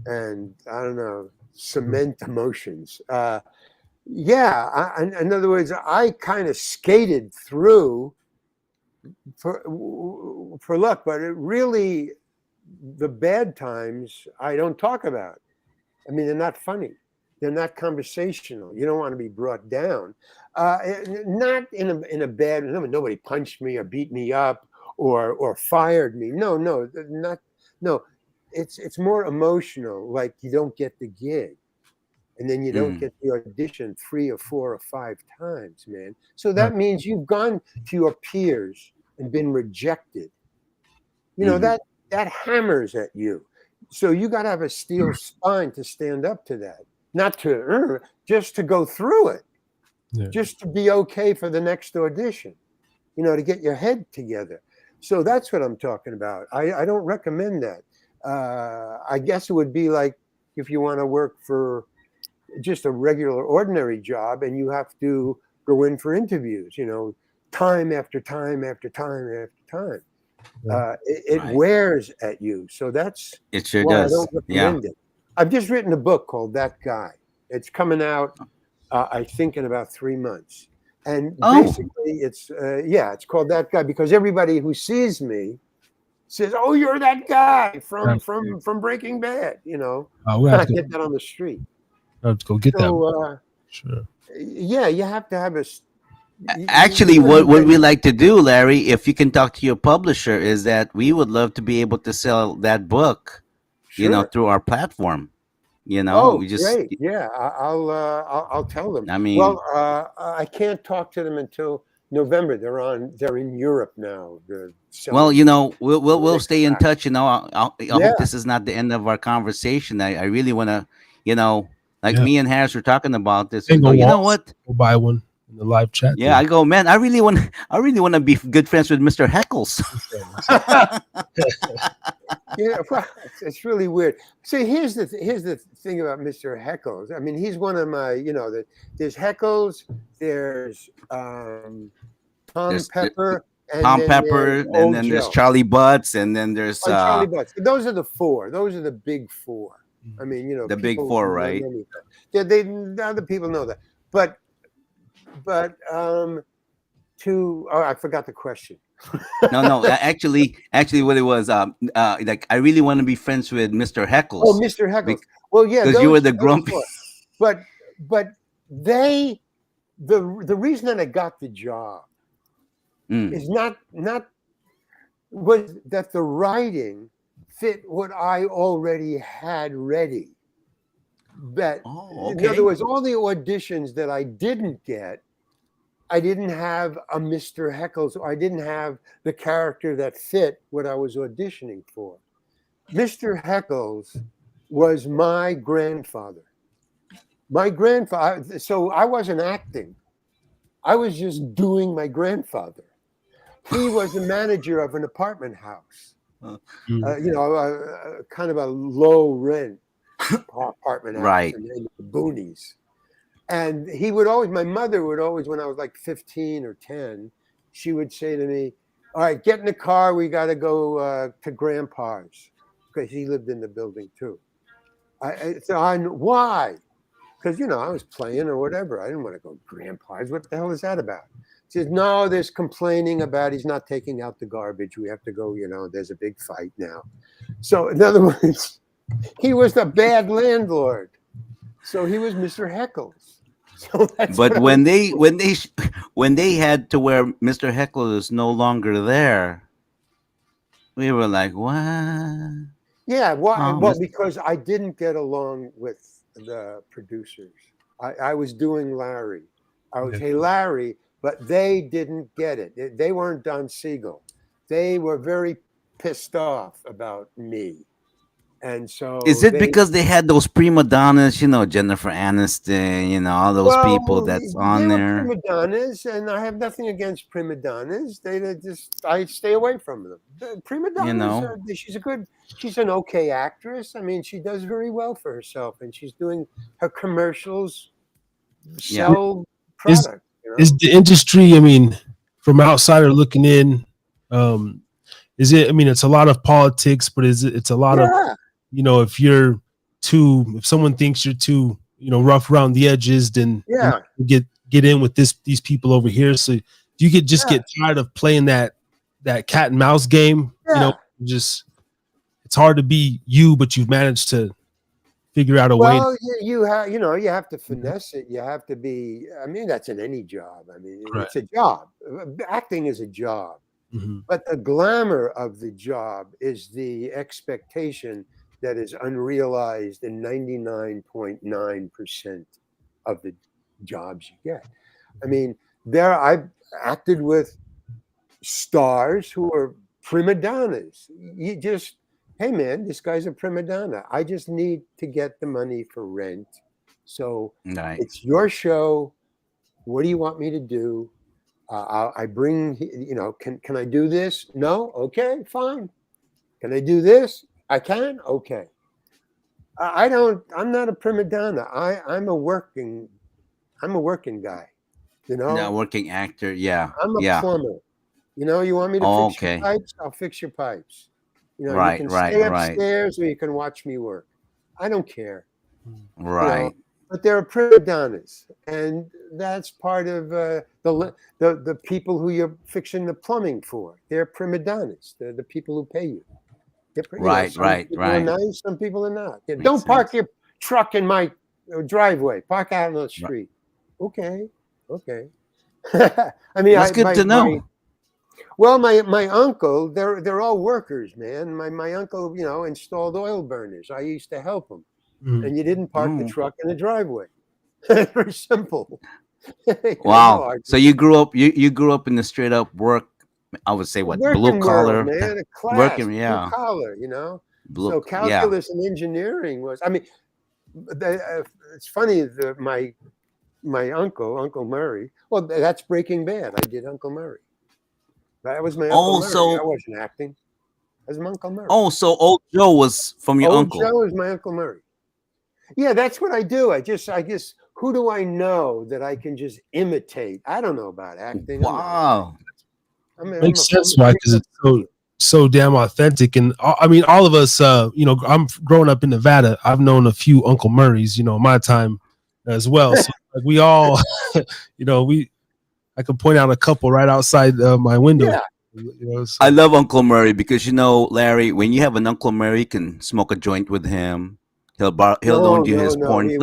S2: and I don't know, cement emotions. In other words, I kind of skated through for luck, but it really the bad times I don't talk about. I mean, they're not funny. They're not conversational. You don't want to be brought down. Not in a bad. Nobody punched me or beat me up or fired me. No, not no. It's more emotional. Like you don't get the gig, and then you don't get the audition 3 or 4 or 5 times, man. So that means you've gone to your peers and been rejected. You know that hammers at you. So you got to have a steel spine to stand up to that, not to just to go through it, just to be okay for the next audition, to get your head together. So that's what I'm talking about. I don't recommend that. I guess it would be like if you want to work for just a regular, ordinary job and you have to go in for interviews, time after time after time after time. It wears at you. So that's
S3: It sure
S2: why
S3: does.
S2: I don't recommend it. I've just written a book called That Guy. It's coming out, I think, in about 3 months. And basically, it's called That Guy because everybody who sees me says, "Oh, you're that guy from Breaking Bad." I get that on the street.
S1: Let's go get that. Sure.
S2: Yeah, you have to have a.
S3: Actually, what we like to do, Larry, if you can talk to your publisher, is that we would love to be able to sell that book, through our platform. We just
S2: great. Yeah, I'll tell them.
S3: I mean,
S2: well, I can't talk to them until November. They're in Europe now.
S3: Well, we'll stay in touch. I hope this is not the end of our conversation. I really want to, me and Harris were talking about this.
S1: You
S3: know what?
S1: We'll buy one in the live chat.
S3: Yeah, I go, man. I really want to be good friends with Mr. Heckles.
S2: Well, it's really weird. See, here's the thing about Mr. Heckles. I mean, he's one of my, there's Heckles, there's Tom Pepper,
S3: and then there's Charlie Butts, and then there's
S2: Charlie Butts. Those are the 4. Those are the big 4. I mean,
S3: the big 4, right?
S2: Other people know that, but I forgot the question.
S3: No. Actually, what it was, like I really want to be friends with Mr. Heckles.
S2: Oh, Mr. Heckles. Well, yeah,
S3: because you were the grumpy.
S2: But the reason that I got the job is not was that the writing fit what I already had ready. That in other words, all the auditions that I didn't get, I didn't have a Mr. Heckles. I didn't have the character that fit what I was auditioning for. Mr. Heckles was my grandfather. My grandfather. So I wasn't acting. I was just doing my grandfather. He was the manager of an apartment house. Kind of a low rent apartment house
S3: right.
S2: in the boonies. And he would always, my mother would always, when I was like 15 or 10, she would say to me, "All right, get in the car. We got to go to Grandpa's," because he lived in the building too. Why? Because, I was playing or whatever. I didn't want to go to Grandpa's. What the hell is that about? She says, "No, there's complaining about he's not taking out the garbage. We have to go, there's a big fight now." So in other words, he was a bad landlord. So he was Mr. Heckles. So
S3: but when they had to where Mr. Heckles is no longer there, we were like, what?
S2: Yeah, well, because I didn't get along with the producers. I was doing Larry. I was, "Hey, Larry," but they didn't get it. They weren't Don Siegel. They were very pissed off about me. And so
S3: is it because they had those prima donnas, Jennifer Aniston, all those people that's on there?
S2: Prima donnas, and I have nothing against prima donnas. I stay away from them. The prima donnas, she's an okay actress. I mean, she does very well for herself, and she's doing her commercials, sell product.
S1: Is the industry, I mean, from outsider looking in, is it, I mean, it's a lot of politics, but it's a lot of, if someone thinks you're too, rough around the edges, then get in with these people over here. So do you get tired of playing that cat and mouse game? Just, it's hard to be you, but you've managed to figure out a way.
S2: Well, you have to finesse it. You have to be. I mean, that's in any job. I mean, it's a job. Acting is a job, but the glamour of the job is the expectation that is unrealized in 99.9% of the jobs you get. I mean, I've acted with stars who are prima donnas. You just, hey man, this guy's a prima donna. I just need to get the money for rent. So it's your show. What do you want me to do? I bring, can I do this? No? Okay, fine. Can I do this? I can? Okay. I'm not a prima donna. I'm a working guy,
S3: Yeah, working actor. Yeah.
S2: I'm a plumber. You want me to fix your pipes? I'll fix your pipes. You can stay upstairs or you can watch me work. I don't care.
S3: Right.
S2: But there are prima donnas, and that's part of the people who you're fixing the plumbing for. They're prima donnas. They're the people who pay you.
S3: Right.
S2: Some people are nice, some people are not. Don't park your truck in my driveway. Park out on the street. Right. Okay. I mean,
S3: that's good to know.
S2: My uncle, they're all workers, man. My uncle, installed oil burners. I used to help him, and you didn't park the truck in the driveway. Very simple.
S3: Wow. So you grew up in the straight up work. I would say blue collar,
S2: man, a class,
S3: working,
S2: blue collar, so calculus and engineering was. I mean, it's funny. My Uncle Murray. Well, that's Breaking Bad. I did Uncle Murray. That was my Uncle Murray. I wasn't acting. That was my Uncle Murray.
S3: Oh, so Old Joe was from your uncle.
S2: Old Joe is my Uncle Murray. Yeah, that's what I do. I guess who do I know that I can just imitate? I don't know about acting.
S3: Wow.
S1: Makes sense why, because it's so damn authentic. And I mean, all of us, I'm growing up in Nevada. I've known a few Uncle Murrays, my time as well. So we all, I could point out a couple right outside my window.
S2: Yeah.
S3: I love Uncle Murray because Larry, when you have an Uncle Murray, you can smoke a joint with him. He'll loan you his porn.
S2: He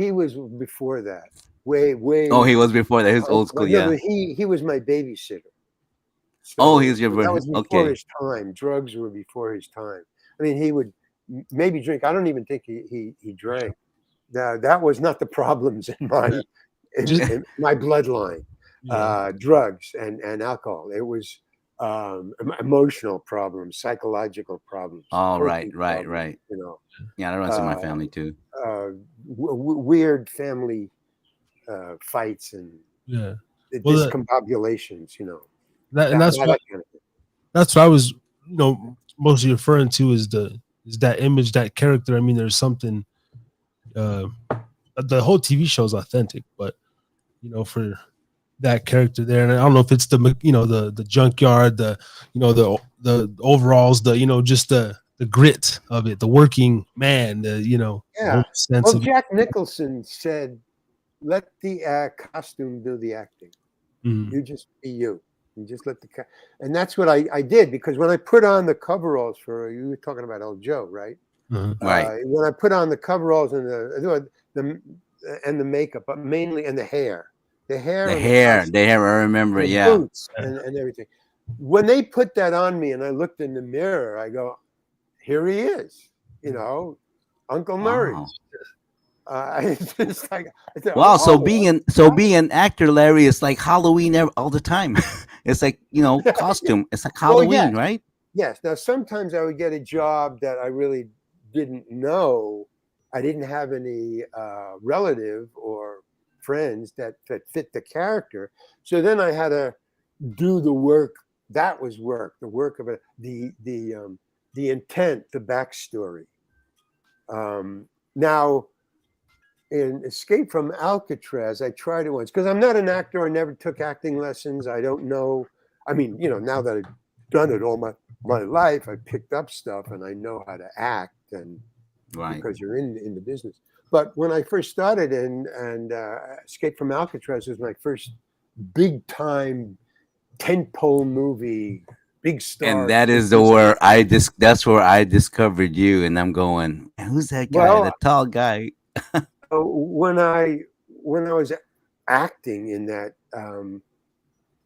S2: was before that. Way.
S3: Oh, he was before that. He was old school. Yeah.
S2: He was my babysitter.
S3: So he was your.
S2: That was before his time. Drugs were before his time. I mean, he would maybe drink. I don't even think he drank. That was not the problems in my bloodline. Drugs and alcohol. It was emotional problems, psychological problems.
S3: Oh, right. Yeah, that runs in my family too.
S2: Weird family fights and discombobulations.
S1: That's what I was, mostly referring to is that image, that character. I mean, there's something. The whole TV show is authentic, but for that character there, and I don't know if it's the junkyard, the overalls, just the grit of it, the working man, sense of
S2: Jack Nicholson said, let the costume do the acting. You just be you. You just let and that's what I did, because when I put on the coveralls you were talking about old Joe, right?
S3: Right.
S2: When I put on the coveralls and the makeup, but mainly and the hair. The hair, I remember, boots and everything. When they put that on me and I looked in the mirror, I go, here he is, Uncle Murray.
S3: Wow. So being an actor, Larry, is like Halloween all the time. It's like, costume. It's like Halloween, right?
S2: Yes. Now, sometimes I would get a job that I really didn't know. I didn't have any relative or friends that fit the character. So then I had to do the work. That was work. The work of the intent, the backstory. Now, in Escape from Alcatraz, I tried it once because I'm not an actor. I never took acting lessons. I don't know. I mean, now that I've done it all my life, I picked up stuff and I know how to act, and
S3: Right.
S2: because you're in the business. But when I first started and Escape from Alcatraz was my first big time tentpole movie, big star.
S3: And that is that's where I discovered you, and I'm going, who's that guy?
S2: Well,
S3: The tall guy.
S2: when I was acting in that,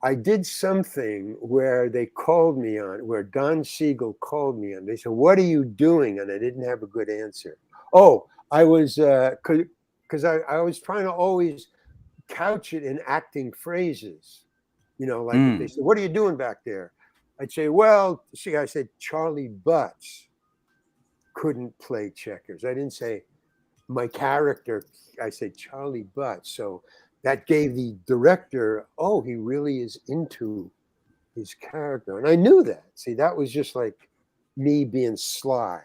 S2: I did something where they called me on, where Don Siegel called me on. They said, "What are you doing?" And I didn't have a good answer. Oh, I was because I was trying to always couch it in acting phrases. Like if they said, "What are you doing back there?" I'd say, "Well, see," I said, "Charlie Butts couldn't play checkers." I didn't say my character. I said Charlie Butts. So that gave the director, oh, he really is into his character. And I knew that. See, that was just like me being sly.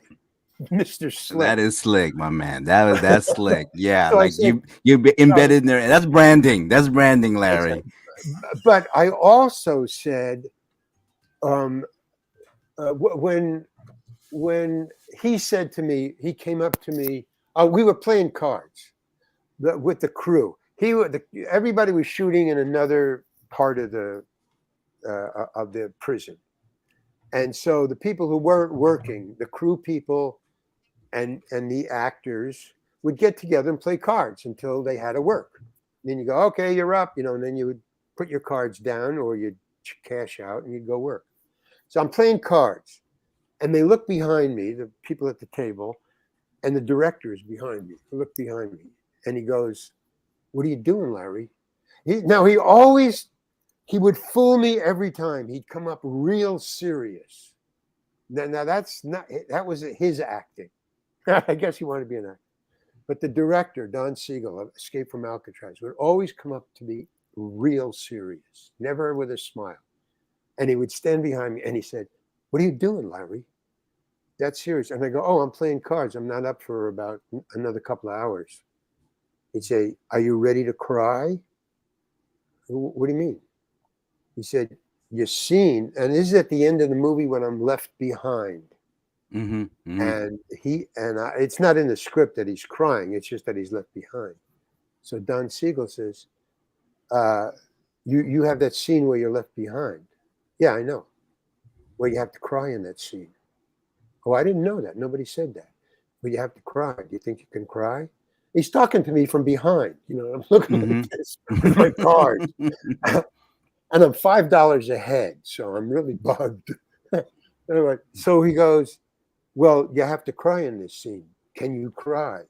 S2: Mr. Slick.
S3: That is slick, my man. That's slick. Yeah,
S2: So I
S3: like
S2: said,
S3: you embedded in there. That's branding. That's branding, Larry.
S2: But I also said, when he said to me, he came up to me. We were playing cards with the crew. Everybody was shooting in another part of the prison, and so the people who weren't working, the crew people, and the actors would get together and play cards until they had to work. Then you go, okay, you're up, and then you would put your cards down or you'd cash out and you'd go work. So I'm playing cards, and they look behind me, the people at the table, and the director is behind me. They look behind me, and he goes, "What are you doing, Larry?" He would fool me every time. He'd come up real serious. Now that was his acting. I guess he wanted to be an actor. But the director, Don Siegel of Escape from Alcatraz, would always come up to me real serious, never with a smile. And he would stand behind me and he said, "What are you doing, Larry? That's serious." And I go, "Oh, I'm playing cards. I'm not up for about another couple of hours." He'd say, "Are you ready to cry?" "What do you mean?" He said, "Your scene," and this is at the end of the movie when I'm left behind.
S3: Mm-hmm, mm-hmm.
S2: And it's not in the script that he's crying. It's just that he's left behind. So Don Siegel says, you have that scene where you're left behind." "Yeah, I know." "Well, you have to cry in that scene." "Oh, I didn't know that. Nobody said that." "Well, you have to cry. Do you think you can cry?" He's talking to me from behind. I'm looking like this with my cards. And I'm $5 ahead, so I'm really bugged. Anyway, so he goes, "Well, you have to cry in this scene. Can you cry?"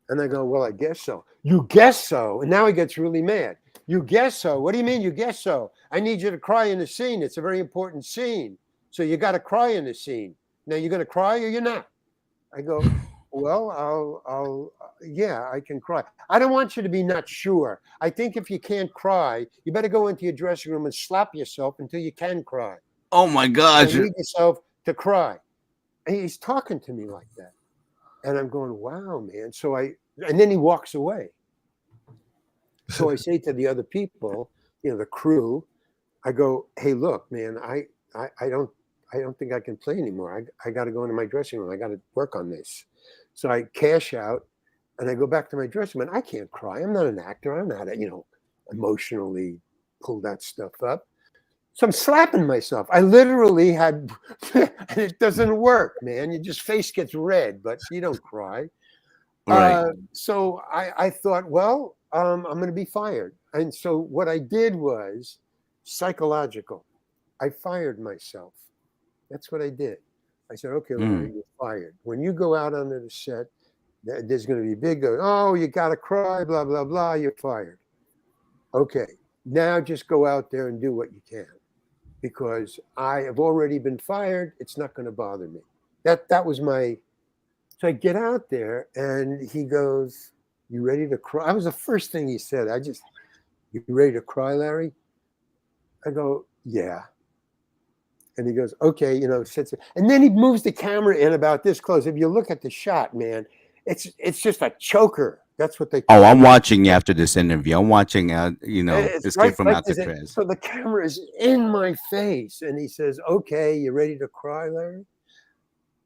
S2: And I go, "Well, I guess so." "You guess so?" And now he gets really mad. "You guess so? What do you mean you guess so? I need you to cry in the scene. It's a very important scene. So you got to cry in the scene. Now you're going to cry or you're not?" I go, "Well, yeah, I can cry. I don't want you to be not sure. I think if you can't cry, you better go into your dressing room and slap yourself until you can cry.
S3: Oh my gosh.
S2: You need yourself to cry." And he's talking to me like that. And I'm going, wow, man. And then he walks away. So I say to the other people, the crew, I go, "Hey, look, man, I don't think I can play anymore. I got to go into my dressing room. I got to work on this." So I cash out and I go back to my dressing room. I can't cry. I'm not an actor. I'm not, emotionally pull that stuff up. So I'm slapping myself. I literally had, and it doesn't work, man. Your just face gets red, but you don't cry.
S3: Right.
S2: So I thought, well, I'm going to be fired. And so what I did was psychological. I fired myself. That's what I did. I said, "Okay, Larry, you're fired. When you go out onto the set, there's going to be big, oh, you got to cry, blah, blah, blah, you're fired. Okay, now just go out there and do what you can. Because I have already been fired, it's not going to bother me." That was my. So I get out there and he goes, "You ready to cry?" That was the first thing he said. "You ready to cry, Larry?" I go, "Yeah." And he goes, "Okay, sits there." And then he moves the camera in about this close. If you look at the shot, man, it's just a choker. That's what they
S3: Oh,
S2: call
S3: I'm
S2: it.
S3: watching you after this interview. I'm watching,
S2: It's
S3: Escape from
S2: this.
S3: Alcatraz.
S2: So the camera is in my face, and he says, "Okay, you ready to cry, Larry?"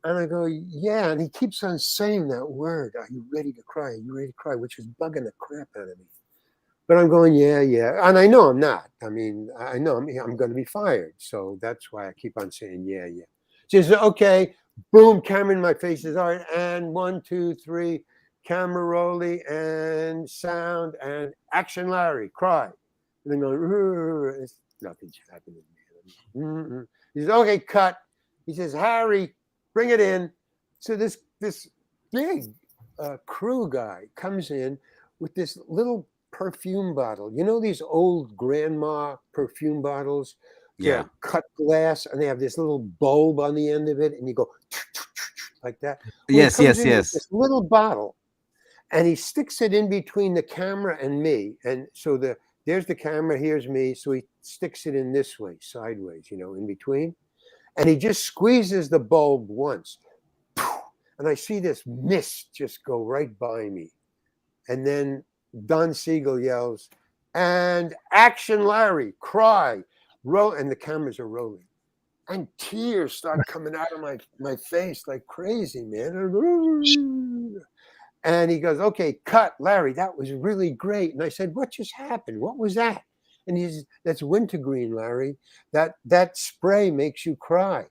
S2: And I go, "Yeah." And he keeps on saying that word. Are you ready to cry? Are you ready to cry? Which is bugging the crap out of me. But I'm going, yeah, yeah. And I know I'm not. I mean, I know I'm going to be fired. So that's why I keep on saying, yeah, yeah. She says, okay, boom, camera in my face says, all right, and 1, 2, 3, camera rolling and sound and action, Larry, cry. And then going, nothing's happening, man. He says, okay, cut. He says, Harry, bring it in. So this big crew guy comes in with this little perfume bottle. You know these old grandma perfume bottles?
S3: Yeah.
S2: Cut glass, and they have this little bulb on the end of it, and you go like that. Well,
S3: Yes, yes, yes.
S2: This little bottle, and he sticks it in between the camera and me. And so there's the camera, here's me. So he sticks it in this way, sideways, in between. And he just squeezes the bulb once. And I see this mist just go right by me. And then Don Siegel yells, and action, Larry, cry, roll, and the cameras are rolling. And tears start coming out of my face like crazy, man. And he goes, okay, cut, Larry, that was really great. And I said, what just happened? What was that? And he says, that's wintergreen, Larry. That spray makes you cry.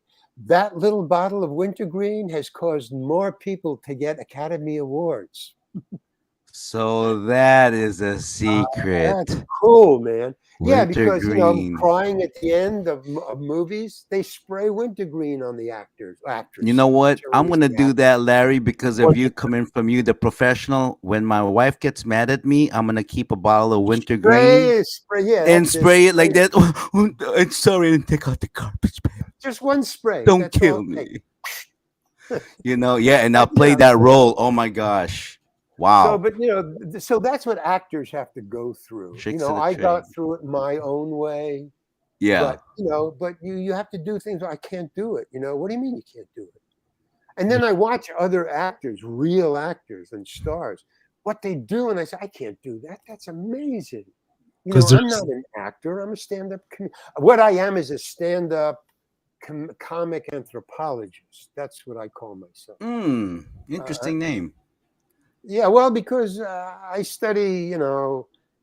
S2: That little bottle of wintergreen has caused more people to get Academy Awards.
S3: So that is a secret.
S2: That's cool, man. Yeah, because
S3: Wintergreen.
S2: crying at the end of movies, they spray wintergreen on the actors.
S3: You know what? I'm gonna do
S2: that.
S3: that, Larry, because of you coming from you, the professional. When my wife gets mad at me, I'm gonna keep a bottle of wintergreen and spray it like that. I'm sorry, I didn't take out the garbage, babe.
S2: Just one spray.
S3: Don't kill me. And I'll play that role. Oh my gosh. Wow.
S2: So, but so that's what actors have to go through. I got through it my own way.
S3: Yeah.
S2: But you have to do things. I can't do it. What do you mean you can't do it? And then I watch other actors, real actors and stars, what they do, and I say, I can't do that. That's amazing. I'm not an actor. I'm a stand-up. What I am is a stand-up comic anthropologist. That's what I call myself.
S3: Interesting name.
S2: Yeah, well, because I study,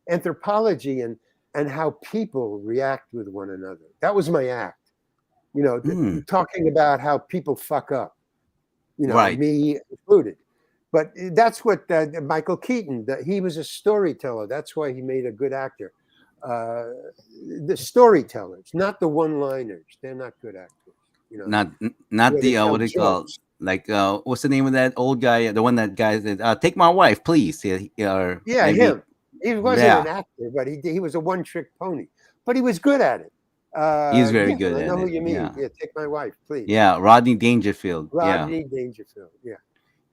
S2: anthropology and how people react with one another. That was my act, talking about how people fuck up,
S3: right.
S2: Me included. But that's what Michael Keaton, he was a storyteller. That's why he made a good actor. The storytellers, not the one-liners. They're not good actors.
S3: Not the what do you call? Like, what's the name of that old guy? The one that guy said, "Take my wife, please."
S2: Him. He wasn't an actor, but he was a one-trick pony. But he was good at it.
S3: He's very good at it.
S2: I know who you mean.
S3: Yeah.
S2: Take my wife, please.
S3: Yeah, Rodney Dangerfield.
S2: Dangerfield. Yeah.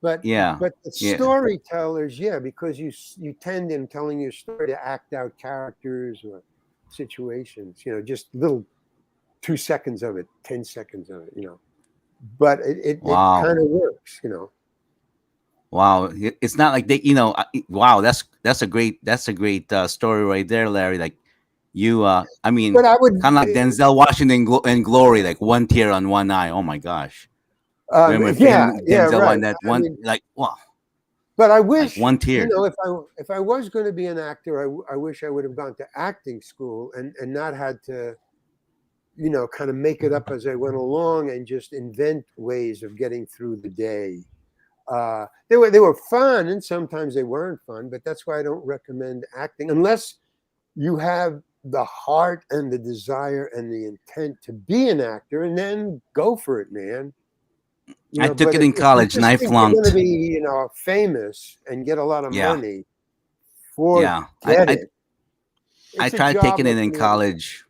S2: But the storytellers, because you tend in telling your story to act out characters or situations. just little 2 seconds of it, 10 seconds of it. But it kind of works,
S3: Wow, it's not like they, wow, that's a great story right there, Larry. Like you, I mean, kind of like Denzel Washington in Glory, like one tear on one eye. Oh my gosh, Denzel
S2: right.
S3: on that one, like wow.
S2: But I wish
S3: like one tear.
S2: If I was going to be an actor, I wish I would have gone to acting school and not had to. Kind of make it up as I went along and just invent ways of getting through the day. They were fun, and sometimes they weren't fun, but that's why I don't recommend acting unless you have the heart and the desire and the intent to be an actor, and then go for it, man.
S3: I took it in college, and I flunked.
S2: You're going to be, famous and get a lot of money.
S3: I tried taking it in college.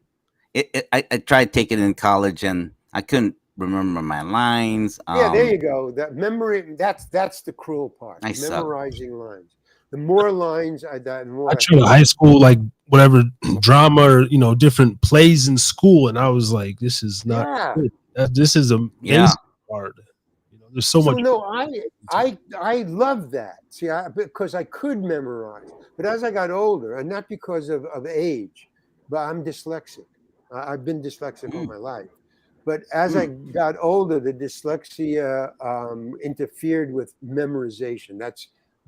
S3: I tried taking it in college, and I couldn't remember my lines.
S2: There you go. That memory, that's the cruel part. Memorizing lines. The more lines the more.
S1: I tried high school, like whatever drama or different plays in school, and I was like, this is not good. This is amazing part. There's so much.
S2: No, I love that. See, because I could memorize, but as I got older, and not because of age, but I'm dyslexic. I've been dyslexic all my life. But as I got older, the dyslexia interfered with memorization.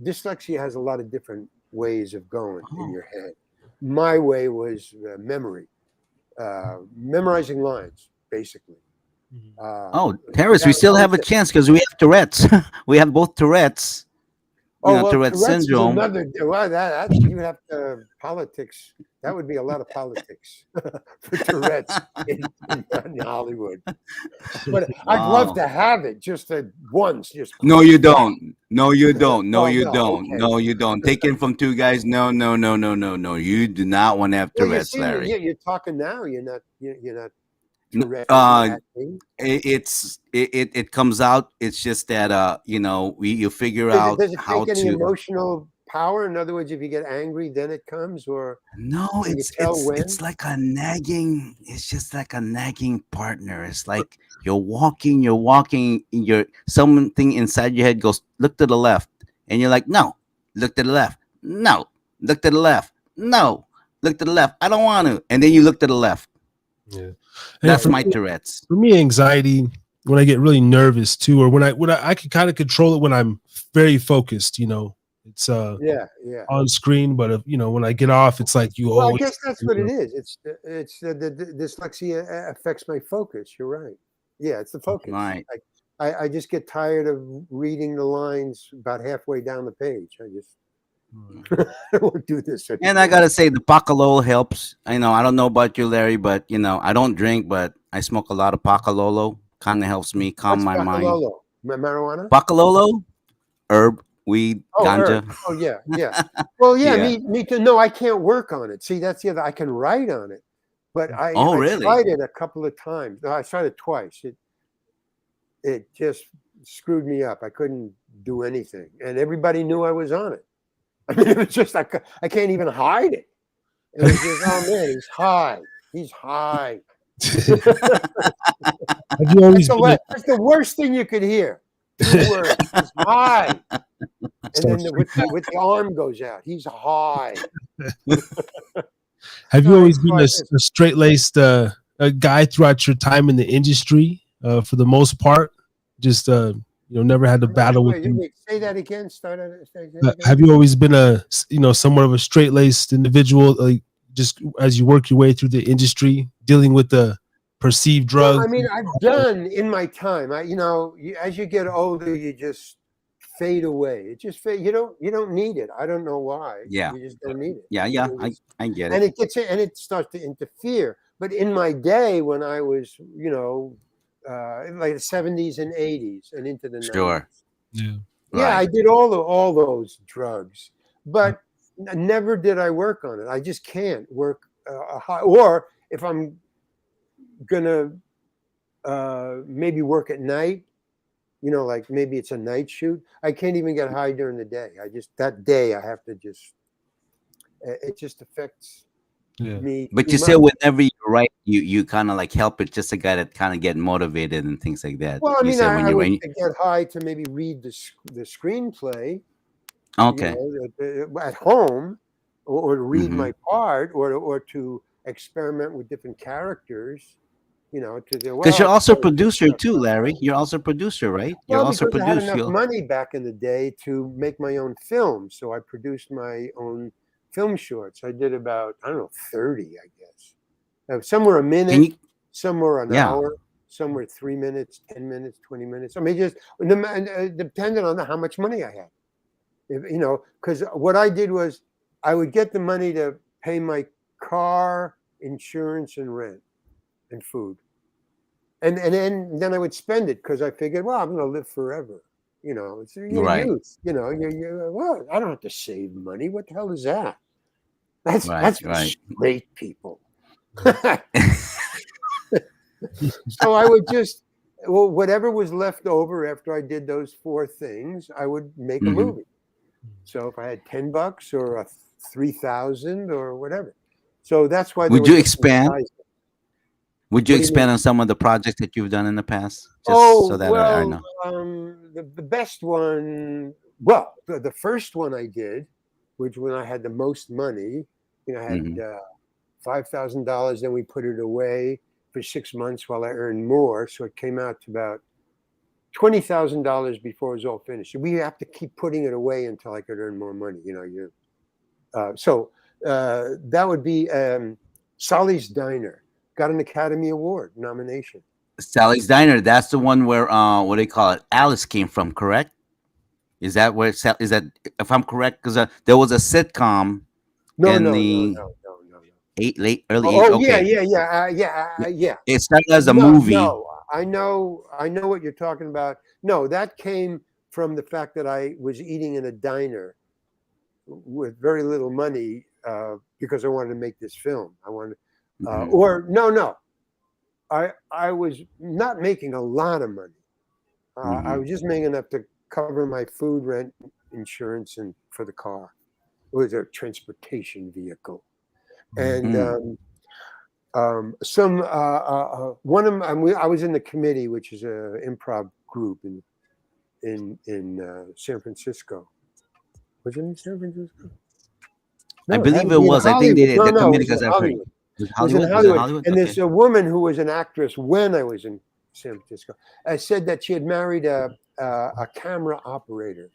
S2: Dyslexia has a lot of different ways of going in your head. My way was memory, memorizing lines, basically.
S3: Harris, we still have a chance because we have Tourette's. We have both Tourette's. Tourette's syndrome.
S2: That you have to politics. That would be a lot of politics for Tourette's in Hollywood. But I'd love to have it just once.
S3: No, you don't. No, you don't. No, you don't.
S2: Okay.
S3: No, you don't. Taken from two guys. No. You do not want to have Tourette's, Larry.
S2: You're talking now. You're not.
S3: It comes out. It's just that you figure out
S2: does it
S3: how
S2: take any
S3: to
S2: emotional power. In other words, if you get angry, then it comes, or
S3: no, it's like a nagging. It's just like a nagging partner. It's like you're walking. Something inside your head goes, look to the left, and you're like, no, look to the left, no, look to the left, no, look to the left. I don't want to, and then you look to the left.
S1: Yeah,
S3: that's my Tourette's.
S1: For me, anxiety when I get really nervous too, or when I can kind of control it when I'm very focused. It's on screen, but if, when I get off, it's like you.
S2: Well, I guess that's what it is. It's the dyslexia affects my focus. You're right. Yeah, it's the focus.
S3: Right.
S2: I just get tired of reading the lines about halfway down the page. I just I won't do this anymore.
S3: And I gotta say, the Pacalolo helps. I don't know about you, Larry, but I don't drink, but I smoke a lot of Pacalolo. Kind of helps me calm my mind.
S2: Marijuana?
S3: Pacalolo, herb, weed, ganja.
S2: Herb. Oh yeah. Well, yeah. Me too. No, I can't work on it. See, that's the other. I can write on it, but I
S3: really?
S2: tried it a couple of times. No, I tried it twice. It just screwed me up. I couldn't do anything, and everybody knew I was on it. I mean, it was just I can't even hide it. It was just, oh man, he's high. He's high.
S1: Have you always
S2: that's the worst thing you could hear. 2 words. He's high. And then with the arm goes out. He's high.
S1: Have you always been a straight-laced guy throughout your time in the industry? For the most part, just never had to battle with you.
S2: Say that again.
S1: Have you always been somewhat of a straight-laced individual, like just as you work your way through the industry, dealing with the perceived drugs?
S2: Well, I mean, I've done in my time. As you get older, you just fade away. It just you don't need it. I don't know why.
S3: Yeah,
S2: you just don't need it.
S3: Yeah, I get
S2: it. And it starts to interfere. But in my day, when I was, like the 70s and 80s and into the 90s.
S1: Yeah.
S2: Yeah, I did all those drugs, but never did I work on it. I just can't work high. Or if I'm gonna maybe work at night, like maybe it's a night shoot, I can't even get high during the day. That day I have to it just affects me.
S3: But you say whenever you write, you kind of like help it just to kind of get motivated and things like that.
S2: Well, I mean, I would get high to maybe read the screenplay.
S3: Okay.
S2: At home, or to read my part, or to experiment with different characters.
S3: Because you're also a producer too, Larry. You're also a producer, right? You're also a producer.
S2: I had enough money back in the day to make my own films, so I produced my own film shorts. I did about 30, I guess. Some were a minute, some were an hour, some were 3 minutes, 10 minutes, 20 minutes. I mean, just depending on how much money I had. Because what I did was I would get the money to pay my car, insurance, and rent, and food, and then I would spend it because I figured, well, I'm going to live forever. It's
S3: right.
S2: Youth. Well, I don't have to save money. What the hell is that? That's right. Straight people. So I would just, whatever was left over after I did those 4 things, I would make a movie. So if I had $10 or 3,000 or whatever, so that's why.
S3: Would you expand? Would you
S2: What do you mean?
S3: expand on some of the projects that you've done in the past, just so
S2: Oh,
S3: that I
S2: well,
S3: know?
S2: the best one, well, the first one I did, which when I had the most money, I had
S3: Hmm.
S2: $5,000. Then we put it away for 6 months while I earned more. So it came out to about $20,000 before it was all finished. We have to keep putting it away until I could earn more money. That would be Solly's Diner. Got an Academy Award nomination.
S3: Sally's Diner. That's the one where what do they call it? Alice came from, correct? Is that where is that? If I'm correct, because there was a sitcom
S2: No,
S3: in
S2: no, no,
S3: the
S2: no, no, no, no.
S3: early
S2: Oh,
S3: '80s.
S2: oh yeah,
S3: Okay,
S2: yeah, yeah, yeah.
S3: it started as a
S2: No,
S3: movie.
S2: no. I know what you're talking about. No, that came from the fact that I was eating in a diner with very little money because I wanted to make this film. I wanted,
S3: Mhm.
S2: or no. I was not making a lot of money. I
S3: Mhm.
S2: was just making enough to cover my food, rent, insurance, and for the car. It was a transportation vehicle, and
S3: Mm.
S2: some one of I was in the committee, which is a improv group in San Francisco. Was it in San Francisco?
S3: I
S2: No, it had
S3: believe
S2: to
S3: it
S2: be in
S3: was. I think
S2: Hollywood. No,
S3: the
S2: no, it
S3: committee,
S2: was in
S3: because I've heard.
S2: Hollywood.
S3: Was it
S2: It was in
S3: Hollywood? Was it
S2: Hollywood.
S3: Hollywood?
S2: And
S3: Okay.
S2: there's a woman who was an actress when I was in San Francisco. I said that she had married a camera operator,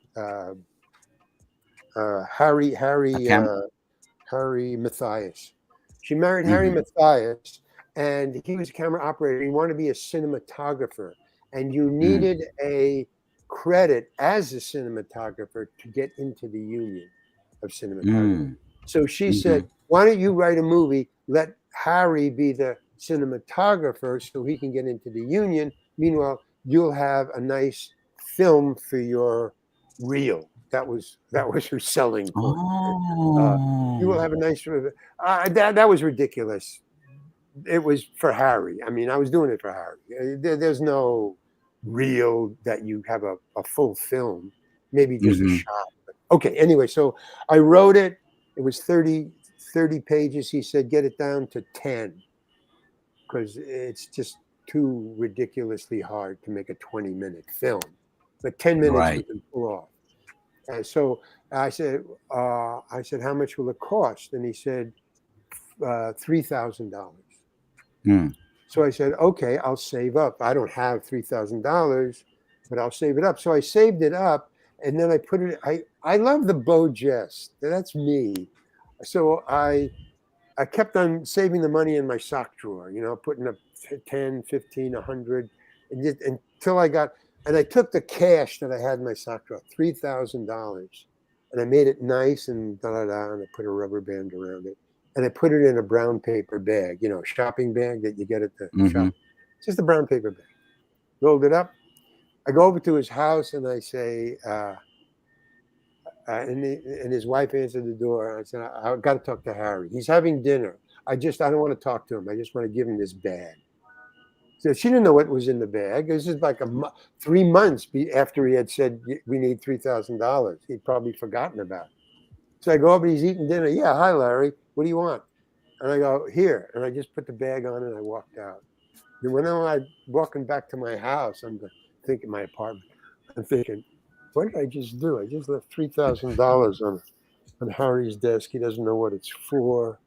S2: Harry
S3: A
S2: Harry
S3: cam.
S2: Harry Matthias. She married Harry
S3: Hmm.
S2: Matthias, and he was a camera operator. He wanted to be a cinematographer, and you
S3: Mm.
S2: needed a credit as a cinematographer to get into the union of cinematographers.
S3: Mm.
S2: So she
S3: Hmm.
S2: said, "Why don't you write a movie? Let Harry be the cinematographer so he can get into the union. Meanwhile, you'll have a nice film for your reel." That was her selling point. You will
S3: Oh.
S2: have a nice. That was ridiculous. It was for Harry. I mean, I was doing it for Harry. There's no reel that you have a full film, maybe just a
S3: Hmm.
S2: shot. But, okay, anyway, so I wrote it. It was 30 pages. He said, get it down to 10 because it's just too ridiculously hard to make a 20-minute film. But 10 minutes we
S3: Right.
S2: can pull off. And so I said, how much will it cost? And he said, $3,000.
S3: Mm.
S2: So I said, okay, I'll save up. I don't have $3,000, but I'll save it up. So I saved it up, and then I put it. I love the Beau jest. That's me. So I kept on saving the money in my sock drawer. Putting up 10, 15, 100, and just until I got. And I took the cash that I had in my sock drawer, $3,000, and I made it nice and da da da, and I put a rubber band around it, and I put it in a brown paper bag, shopping bag that you get at the
S3: Hmm.
S2: shop, just a brown paper bag. Rolled it up. I go over to his house and I say, and his wife answered the door. I said, I got to talk to Harry. He's having dinner. I don't want to talk to him. I just want to give him this bag. So she didn't know what was in the bag. This is like 3 months after he had said we need $3,000. He'd probably forgotten about it. So I go over. He's eating dinner. Yeah, hi Larry. What do you want? And I go here, and I just put the bag on and I walked out. And when I'm walking back to my house, I'm thinking my apartment. I'm thinking, what did I just do? I just left $3,000 on Harry's desk. He doesn't know what it's for.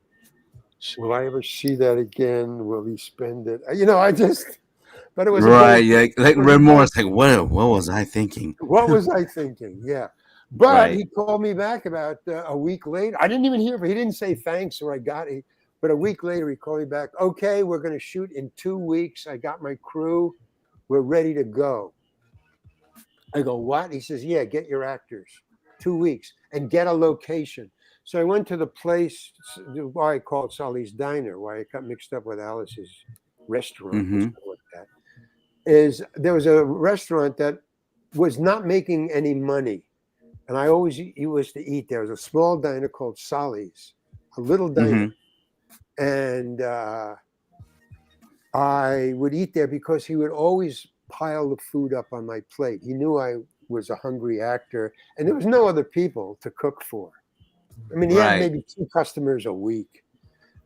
S2: Will I ever see that again? Will he spend it? But it was a
S3: Right.
S2: bold,
S3: Yeah. Like
S2: it was a
S3: remorse.
S2: bold.
S3: Like what was I thinking?
S2: What was I thinking? Yeah. But
S3: Right.
S2: he called me back about a week later. I didn't even hear from him. He didn't say thanks or I got it. But a week later, he called me back. Okay, we're going to shoot in 2 weeks. I got my crew. We're ready to go. I go, what? He says, yeah, get your actors. 2 weeks and get a location. So I went to the place, why I call it Solly's Diner, why it got mixed up with Alice's restaurant or
S3: Hmm.
S2: something like that. Is there was a restaurant that was not making any money. And I always used to eat there. It was a small diner called Solly's, a little diner.
S3: Hmm.
S2: And I would eat there because he would always pile the food up on my plate. He knew I was a hungry actor, and there was no other people to cook for. I mean, he had
S3: Right.
S2: maybe 2 customers a week.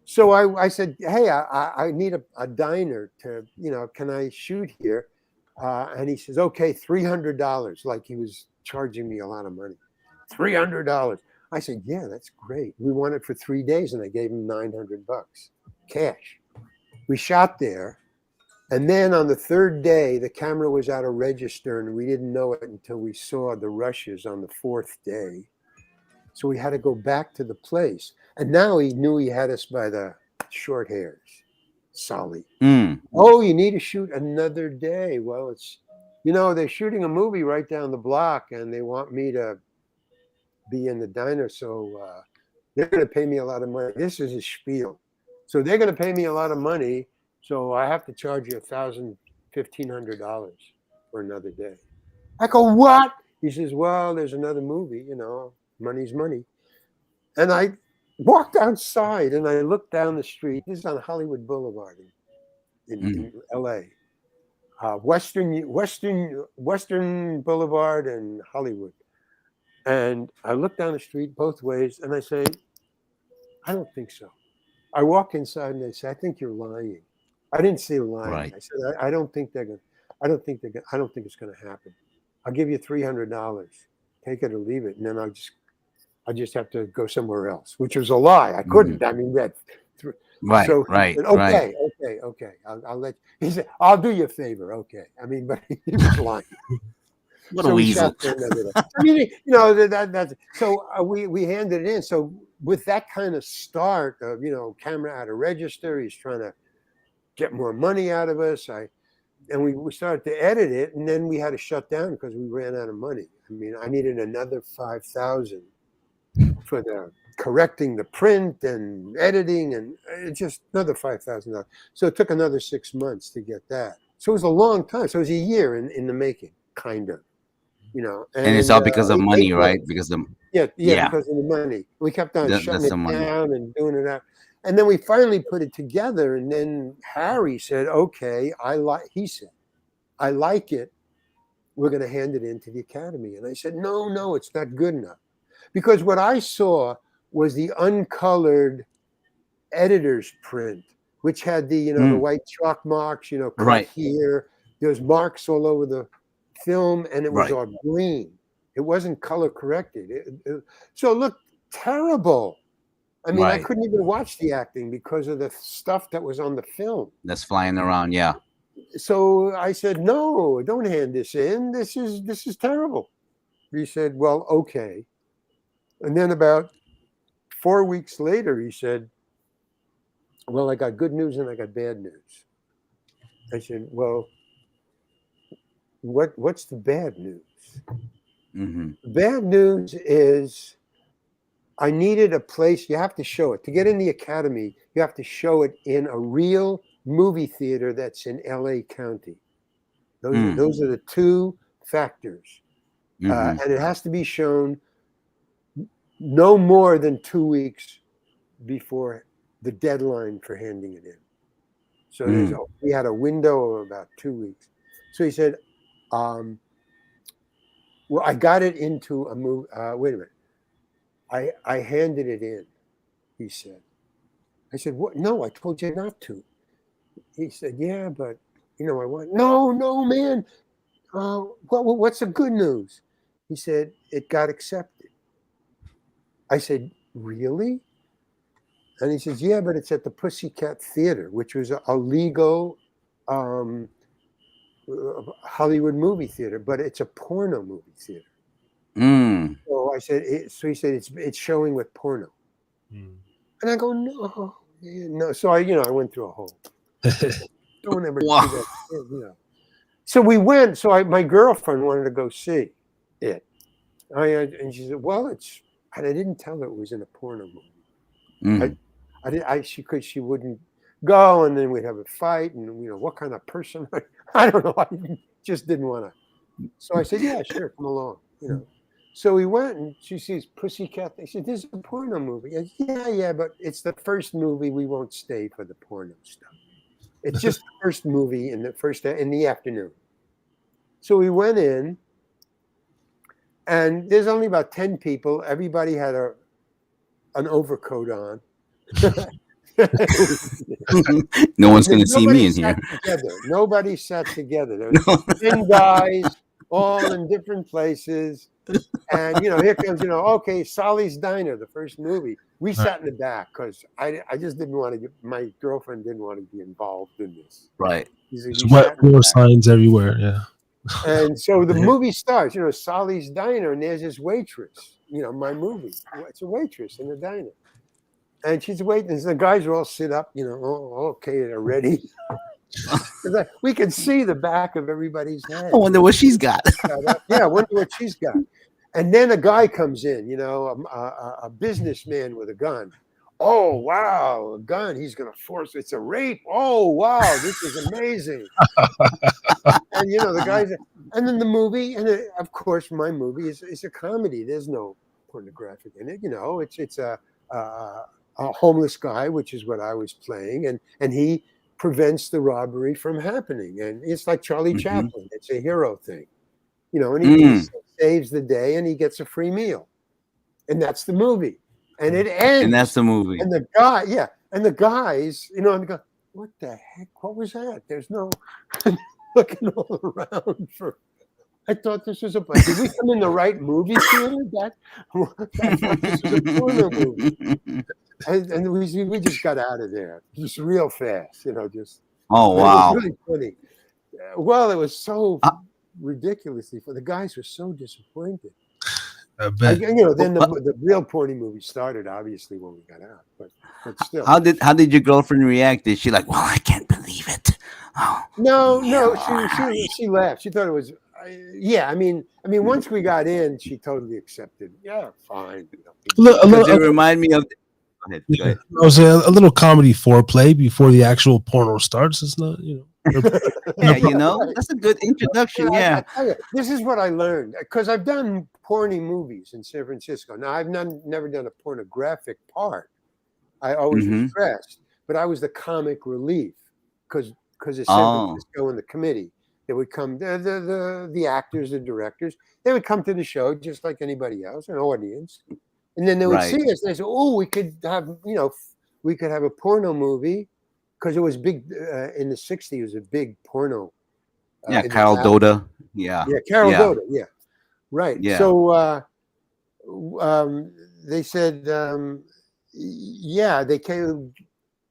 S2: So I said, hey, I need a diner to, can I shoot here? And he says, okay, $300. Like he was charging me a lot of money. $300. I said, yeah, that's great. We want it for 3 days. And I gave him $900 cash. We shot there. And then on the third day, the camera was out of register and we didn't know it until we saw the rushes on the fourth day. So we had to go back to the place. And now he knew he had us by the short hairs. Solly. Oh, you need to shoot another day. Well, it's, they're shooting a movie right down the block and they want me to be in the diner. So they're going to pay me a lot of money. This is a spiel. So they're going to pay me a lot of money. So I have to charge you $1,000, $1,500 for another day. I go, what? He says, well, there's another movie, money's money. And I walked outside and I looked down the street. This is on Hollywood Boulevard in LA. Western Boulevard and Hollywood. And I looked down the street both ways and I say, I don't think so. I walk inside and they say, I think you're lying. I didn't say lying. Right. I said, I don't think it's going to happen. I'll give you $300. Take it or leave it. And then I just have to go somewhere else, which was a lie. I couldn't. I mean,
S3: right.
S2: So
S3: right.
S2: Said, okay,
S3: right.
S2: okay. I'll let you. He said, I'll do you a favor. Okay. I mean, but he was lying.
S3: What a weasel.
S2: I mean, that's so we handed it in. So with that kind of start of, camera out of register, he's trying to get more money out of us. And we started to edit it, and then we had to shut down because we ran out of money. I mean, I needed another $5,000 for the correcting the print and editing, and just another $5,000. So it took another 6 months to get that. So it was a long time. So it was a year in the making, kind of,
S3: And it's all because of money, right? Because
S2: because of the money. We kept on shutting it down and doing it out. And then we finally put it together. And then Harry said, okay, he said, I like it. We're going to hand it in to the Academy. And I said, no, it's not good enough. Because what I saw was the uncolored editor's print, which had the, the white chalk marks, cut here. There's marks all over the film and it was all green. It wasn't color corrected. So it looked terrible. I mean, I couldn't even watch the acting because of the stuff that was on the film.
S3: That's flying around, yeah.
S2: So I said, no, don't hand this in. This is terrible. He said, well, okay. And then about 4 weeks later, he said, well, I got good news and I got bad news. I said, well, what's the bad news? The bad news is I needed a place. You have to show it. To get in the Academy, you have to show it in a real movie theater that's in LA County. Those are the two factors. And it has to be shown no more than 2 weeks before the deadline for handing it in. So we had a window of about 2 weeks. So he said, well, I got it into a movie. Wait a minute. I handed it in, he said. I said, what? No, I told you not to. He said, yeah, but, I want. No, man. What's the good news? He said, it got accepted. I said, really? And he says, yeah, but it's at the Pussycat Theater, which was a legal Hollywood movie theater, but it's a porno movie theater. So I said, he said it's showing with porno, and I go, no. So I went through a whole. Don't ever do that. So we went. So my girlfriend wanted to go see it, and she said, well, it's. And I didn't tell her it was in a porno movie. She wouldn't go, and then we'd have a fight, and what kind of person? I don't know. I just didn't want to. So I said, yeah, sure, come along. So we went, and she sees Pussycat. She said, this is a porno movie. I said, yeah, but it's the first movie. We won't stay for the porno stuff. It's just the first movie in the afternoon. So we went in, and there's only about 10 people. Everybody had an overcoat on.
S3: No one's going to see me
S2: Nobody
S3: in
S2: sat
S3: here.
S2: together. Nobody sat together. There was 10 guys, all in different places. And, here comes, okay, Sally's Diner, the first movie. We sat in the back because I just didn't want to my girlfriend didn't want to be involved in this.
S3: Right.
S1: There's wet floor signs everywhere. Yeah.
S2: And so the movie starts, Sally's Diner, and there's this waitress, my movie. It's a waitress in the diner. And she's waiting. And the guys are all sit up, okay, they're ready. We can see the back of everybody's head.
S3: I wonder what she's got.
S2: Yeah, I wonder what she's got. And then a guy comes in, a businessman with a gun. Oh, wow, a gun. He's going to force. It's a rape. Oh, wow, this is amazing. And, the guys. And then the movie, and of course, my movie is a comedy. There's no pornographic in it. It's a homeless guy, which is what I was playing. And he prevents the robbery from happening. And it's like Charlie Chaplin. It's a hero thing. And he saves the day and he gets a free meal. And that's the movie. And it ends.
S3: And that's the movie.
S2: And the guy, and the guys, and they go, what the heck? What was that? There's no looking all around for. I thought this was did we come in the right movie theater? I thought this was a porno movie. And we just got out of there just real fast, just.
S3: Oh, wow.
S2: It was really funny. Well, it was so ridiculously funny. The guys were so disappointed.
S1: I bet.
S2: Then the real porny movie started, obviously, when we got out. But still.
S3: How did your girlfriend react? Is she like, well, I can't believe it? Oh,
S2: no, she laughed. She thought it was. I mean, once we got in, she totally accepted. Yeah, fine.
S3: Does it remind me of? Go ahead.
S1: I was a little comedy foreplay before the actual porno starts. It's not,
S3: Yeah, that's a good introduction. Yeah.
S2: This is what I learned because I've done porny movies in San Francisco. Now I've never done a pornographic part. I always was dressed, but I was the comic relief because of San Francisco and the committee. They would come, the actors, the directors, they would come to the show just like anybody else, an audience. And then they would see us and they said, oh, we could have a porno movie because it was big in the 60s. It was a big porno.
S3: Carol Doda. Yeah.
S2: Yeah, Carol Doda. Yeah. Right.
S3: Yeah.
S2: So they said,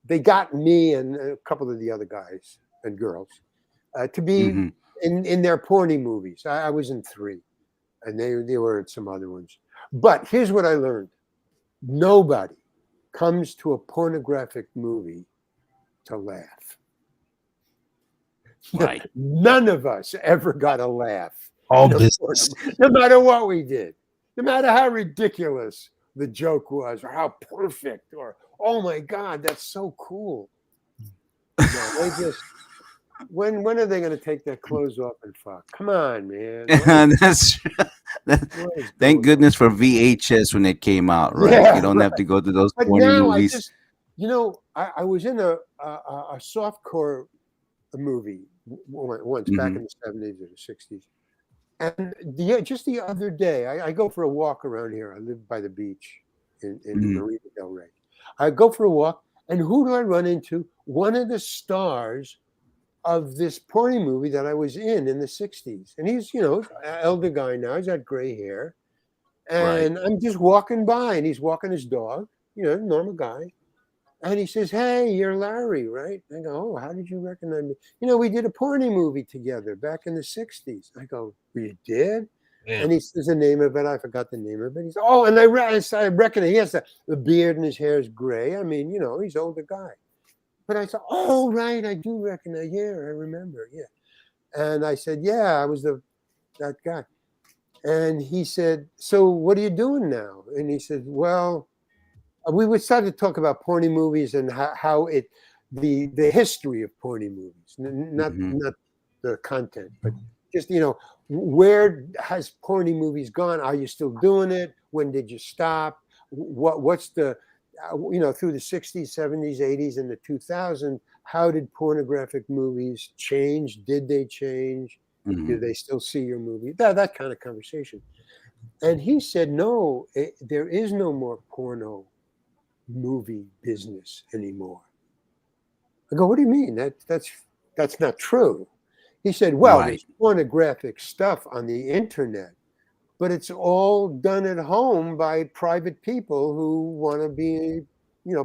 S2: they got me and a couple of the other guys and girls to be in their porny movies. I was in 3 and they were in some other ones. But here's what I learned. Nobody comes to a pornographic movie to laugh.
S3: Right.
S2: None of us ever got a laugh.
S1: All business.
S2: No matter what we did. No matter how ridiculous the joke was or how perfect or, oh my God, that's so cool. No, they just... When are they going to take their clothes off and fuck? Come on, man.
S3: That's thank goodness for VHS when it came out, right?
S2: Yeah,
S3: you don't have to go to those
S2: but
S3: porny
S2: now
S3: movies.
S2: I was in a softcore movie once back in the 70s or the 60s. And just the other day, I go for a walk around here. I live by the beach in Marina Del Rey. I go for a walk, and who do I run into? One of the stars of this porny movie that I was in the 60s. And he's, an elder guy now. He's got gray hair. And I'm just walking by, and he's walking his dog, normal guy. And he says, hey, you're Larry, right? I go, oh, how did you recognize me? We did a porny movie together back in the 60s. I go, you did? Yeah. And he says the name of it. I forgot the name of it. He's, oh, and I recognize he has the beard and his hair is gray. I mean, he's an older guy. But I said, oh, right, I do recognize. Yeah, I remember. Yeah. And I said, yeah, I was that guy. And he said, so what are you doing now? And he said, well, we would start to talk about porny movies and how the history of porny movies, not the content, but just, where has porny movies gone? Are you still doing it? When did you stop? What's the... through the 60s, 70s, 80s, and the 2000s, how did pornographic movies change? Did they change? Do they still see your movie? That kind of conversation. And he said, no, there is no more porno movie business anymore. I go, what do you mean? That's not true. He said, well,
S3: Right.
S2: there's pornographic stuff on the internet, but it's all done at home by private people who want to be,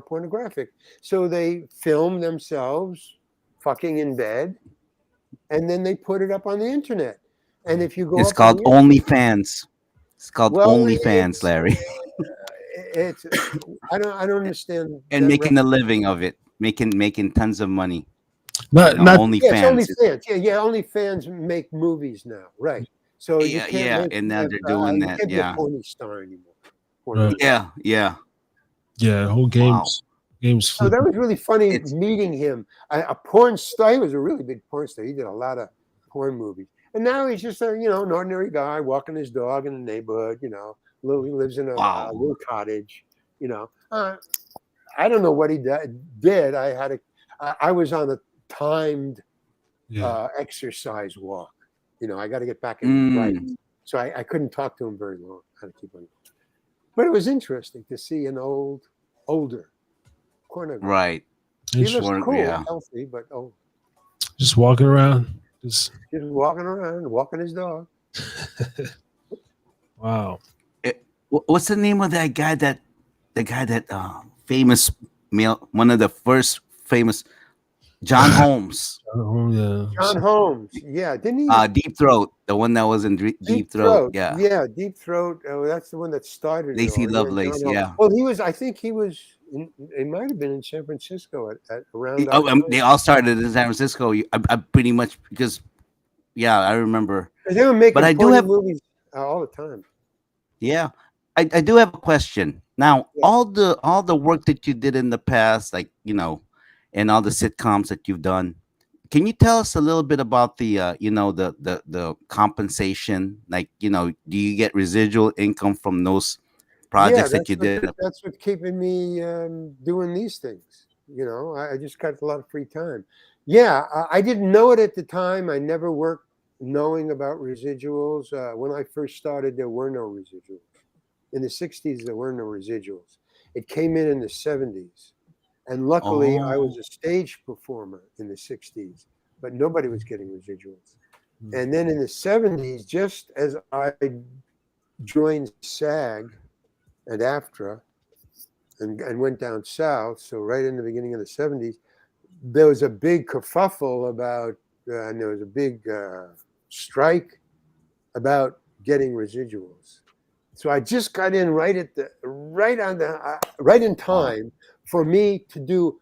S2: pornographic. So they film themselves fucking in bed, and then they put it up on the internet. And if you go
S3: It's
S2: up on
S3: called
S2: the internet,
S3: OnlyFans. It's called
S2: well,
S3: OnlyFans, Larry.
S2: it's I don't understand
S3: And
S2: that
S3: making a living of it, making tons of money.
S1: Not not
S2: Yeah, it's
S3: OnlyFans.
S2: OnlyFans. Yeah, OnlyFans make movies now, right? So you
S3: Yeah,
S2: can't
S3: yeah, and now
S2: have,
S3: they're doing
S2: you
S3: that.
S2: can't be a
S3: Yeah,
S2: porny star anymore.
S1: Right.
S3: yeah, yeah.
S1: yeah, whole
S3: Wow.
S1: games
S2: So that
S1: flipping.
S2: was really funny
S3: It's
S2: meeting him. A porn star. He was a really big porn star. He did a lot of porn movies, and now he's just an ordinary guy walking his dog in the neighborhood. He lives in a
S3: wow.
S2: little cottage. I don't know what he did. I was on a timed
S1: Yeah.
S2: exercise walk. I got to get back in right.
S3: Mm,
S2: So I couldn't talk to him very long. I had to keep on. But it was interesting to see an older corner guy.
S3: right.
S2: He looks
S3: Sure,
S2: cool,
S3: yeah.
S2: healthy, but
S1: Just walking around. Just
S2: walking around, walking his dog.
S1: wow.
S3: What's the name of that guy? The guy that famous male, one of the first famous, John Holmes.
S1: Oh yeah.
S2: John Holmes, yeah, didn't he?
S3: Deep Throat, the one that was in Deep Throat. Yeah.
S2: Deep Throat. Oh, that's the one that started it
S3: Lacey
S2: all.
S3: Lovelace.
S2: John Holmes.
S3: Yeah.
S2: Well, I think he was. It might have been in San Francisco at around.
S3: Oh, they all started in San Francisco. I pretty much because, yeah, I remember.
S2: They were making
S3: But I do
S2: porny
S3: have,
S2: movies all the time.
S3: yeah, I do have a question. Now,
S2: Yeah.
S3: all the work that you did in the past, like and all the sitcoms that you've done, can you tell us a little bit about the the compensation? Like, do you get residual income from those projects that you did?
S2: That's what's keeping me doing these things. I just got a lot of free time. Yeah, I didn't know it at the time. I never worked knowing about residuals. When I first started, there were no residuals. In the 60s, there were no residuals. It came in the 70s. And luckily, I was a stage performer in the 60s, but nobody was getting residuals. And then in the 70s, just as I joined SAG and AFTRA and went down south, so right in the beginning of the 70s, there was a big kerfuffle about, and there was a big strike about getting residuals. So I just got in right in time for me to do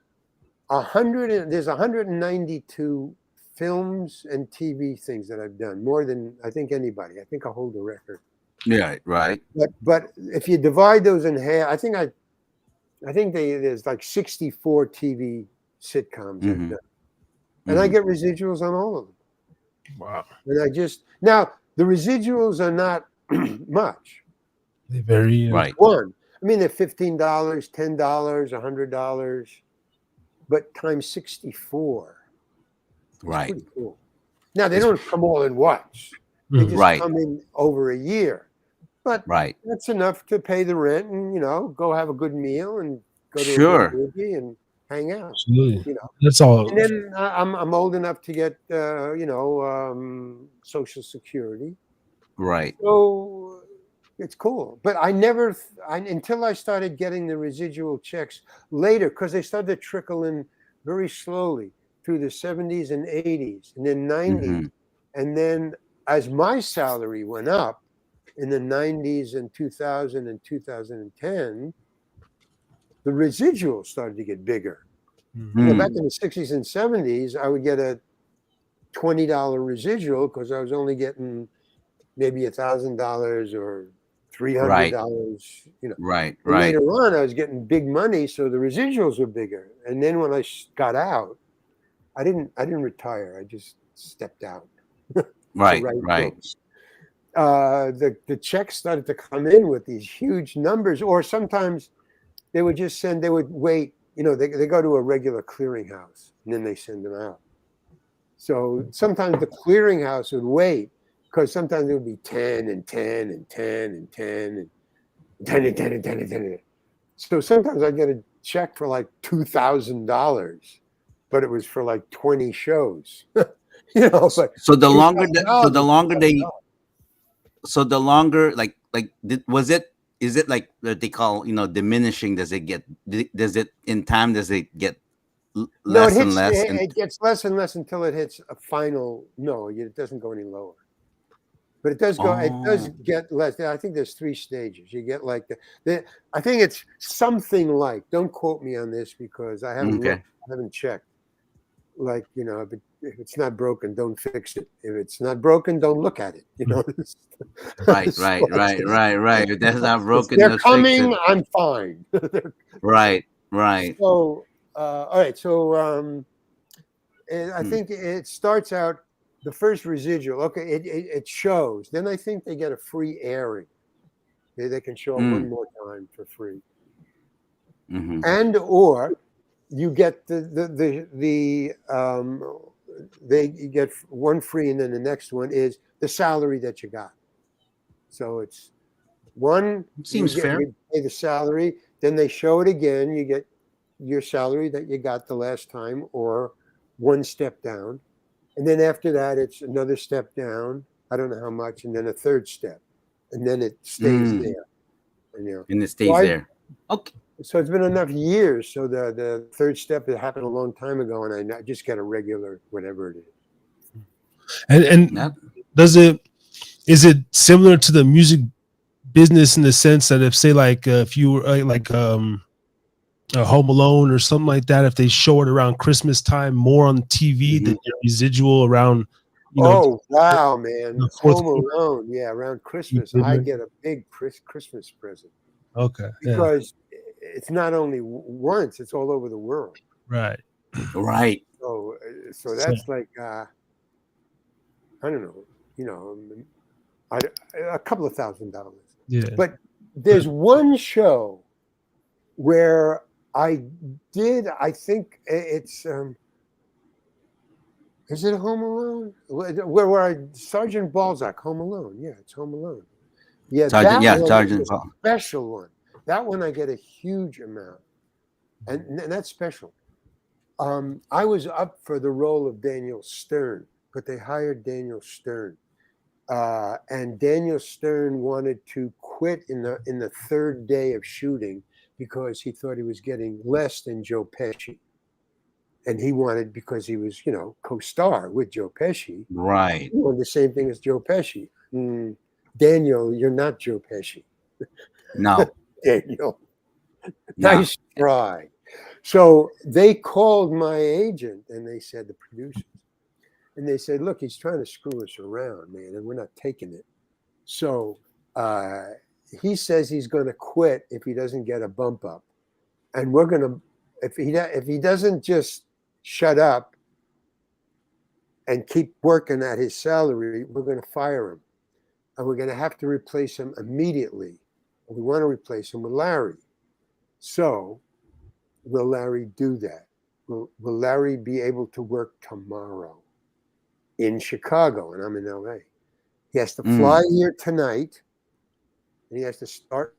S2: 192 films and TV things that I've done, more than I think anybody. I think I hold the record.
S3: Yeah, right.
S2: But if you divide those in half, I think there's like 64 TV sitcoms I've done, and I get residuals on all of them.
S1: Wow.
S2: And now the residuals are not much.
S1: They vary.
S3: Right.
S2: They're $15, $10, $100, but times 64.
S3: Right.
S2: Pretty cool. Now they don't come all in once. They just
S3: Right.
S2: come in over a year. But
S3: Right.
S2: that's enough to pay the rent and go have a good meal and go to a
S3: Sure.
S2: good movie and hang out.
S1: Absolutely. That's all.
S2: And then I'm old enough to get Social Security.
S3: Right.
S2: So it's cool. But until I started getting the residual checks later, because they started to trickle in very slowly through the 70s and 80s and then 90s. And then as my salary went up in the 90s and 2000 and 2010, the residuals started to get bigger. Back in the 60s and 70s, I would get a $20 residual because I was only getting maybe $1,000 or $300.
S3: Right.
S2: And later on, I was getting big money, so the residuals were bigger. And then when I got out, I didn't retire. I just stepped out.
S3: Right.
S2: The checks started to come in with these huge numbers, or sometimes they would wait. They go to a regular clearinghouse and then they send them out. So sometimes the clearinghouse would wait because sometimes it would be 10 and 10 and 10 and 10 and 10 and 10 and 10 and 10. So sometimes I get a check for like $2,000, but it was for like 20 shows. But
S3: So the longer
S2: $2,000
S3: was it, is it like what they call, diminishing? Does it get in time, does it get
S2: No,
S3: less and less?
S2: it gets less and less until it hits a final. No, it doesn't go any lower. But it does go. It does get less. I think there's 3 stages. You get like I think it's something like. Don't quote me on this because I haven't looked, I haven't checked. Like if it's not broken, don't fix it. If it's not broken, don't look at it.
S3: Right. If that's not broken,
S2: they're
S3: let's
S2: coming.
S3: fix it.
S2: I'm fine.
S3: Right.
S2: So all right. So and I think it starts out. The first residual, okay, it shows. Then I think they get a free airing. They can show it one more time for free, and or you get they get one free, and then the next one is the salary that you got. So it's one.
S3: Seems fair.
S2: You pay the salary, then they show it again. You get your salary that you got the last time, or one step down. And then after that, it's another step down. I don't know how much, and then a third step, and then it stays there.
S3: And it stays there. Okay.
S2: So it's been enough years. So the third step, it happened a long time ago, and I just get a regular whatever it is.
S1: And is it similar to the music business in the sense that if say like if you were like Home Alone or something like that, if they show it around Christmas time more on TV than your residual around,
S2: oh wow, man! Home Alone, yeah, around Christmas, I get a big Christmas present.
S1: Okay,
S2: because it's not only once; it's all over the world.
S1: Right.
S2: So that's like I don't know, a couple of $1,000.
S1: Yeah.
S2: But there's one show where I think it's is it Home Alone? Where Sergeant Balzac, Home Alone. Yeah, it's Home Alone. Yeah,
S3: Sergeant Balzac.
S2: Special one. That one I get a huge amount. And that's special. I was up for the role of Daniel Stern, but they hired Daniel Stern. And Daniel Stern wanted to quit in the third day of shooting because he thought he was getting less than Joe Pesci. And he wanted, because he was, co-star with Joe Pesci.
S3: Right.
S2: He wanted the same thing as Joe Pesci. Daniel, you're not Joe Pesci.
S3: No.
S2: Daniel. Nice try. So they called my agent and they said, the producers, and they said, look, he's trying to screw us around, man, and we're not taking it. So he says he's going to quit if he doesn't get a bump up. And we're going to, if he doesn't just shut up and keep working at his salary, we're going to fire him. And we're going to have to replace him immediately. We want to replace him with Larry. So will Larry do that? Will Larry be able to work tomorrow in Chicago? And I'm in LA. He has to fly here tonight, and he has to start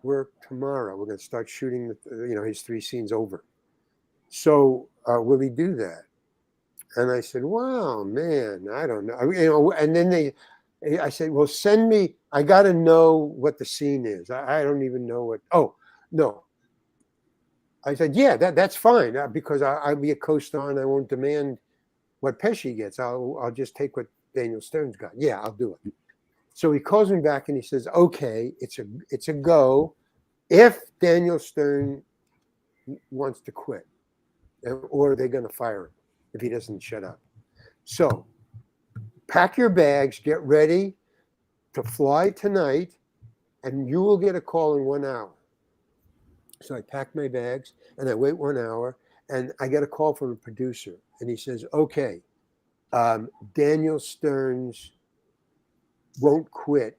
S2: work tomorrow. We're going to start shooting, his 3 scenes over. So will he do that? And I said, wow, man, I don't know. And then I said, well, send me, I got to know what the scene is. I don't even know what, oh, no. I said, yeah, that's fine, because I'll be a co-star and I won't demand what Pesci gets. I'll just take what Daniel Stern's got. Yeah, I'll do it. So he calls me back and he says, okay, it's a go if Daniel Stern wants to quit, or they're going to fire him if he doesn't shut up. So pack your bags, get ready to fly tonight, and you will get a call in 1 hour. So I pack my bags and I wait 1 hour, and I get a call from a producer, and he says, okay, Daniel Stearns won't quit.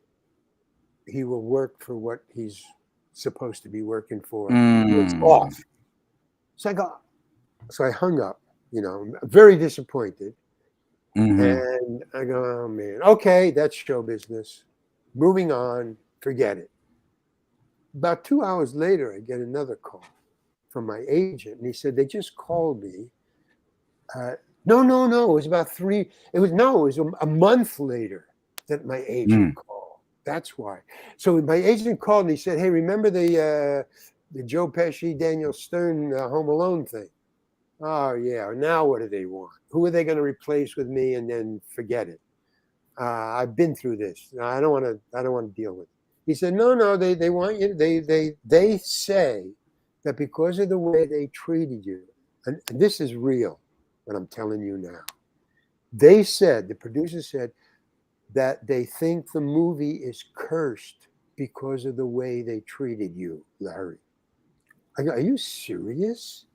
S2: He will work for what he's supposed to be working for. It's off. So I hung up, very disappointed. And I go, oh man, okay, that's show business. Moving on, forget it. About 2 hours later, I get another call. from my agent, and he said, they just called me. No. It was about three. It was a month later that my agent called. That's why. So my agent called and he said, hey, remember the Joe Pesci, Daniel Stern Home Alone thing? Oh, yeah. Now what do they want? Who are they going to replace with me and then forget it? I've been through this. I don't want to deal with it. He said, no, they want you. They say that because of the way they treated you, and this is real, what I'm telling you now. The producer said that they think the movie is cursed because of the way they treated you, Larry. I go, are you serious?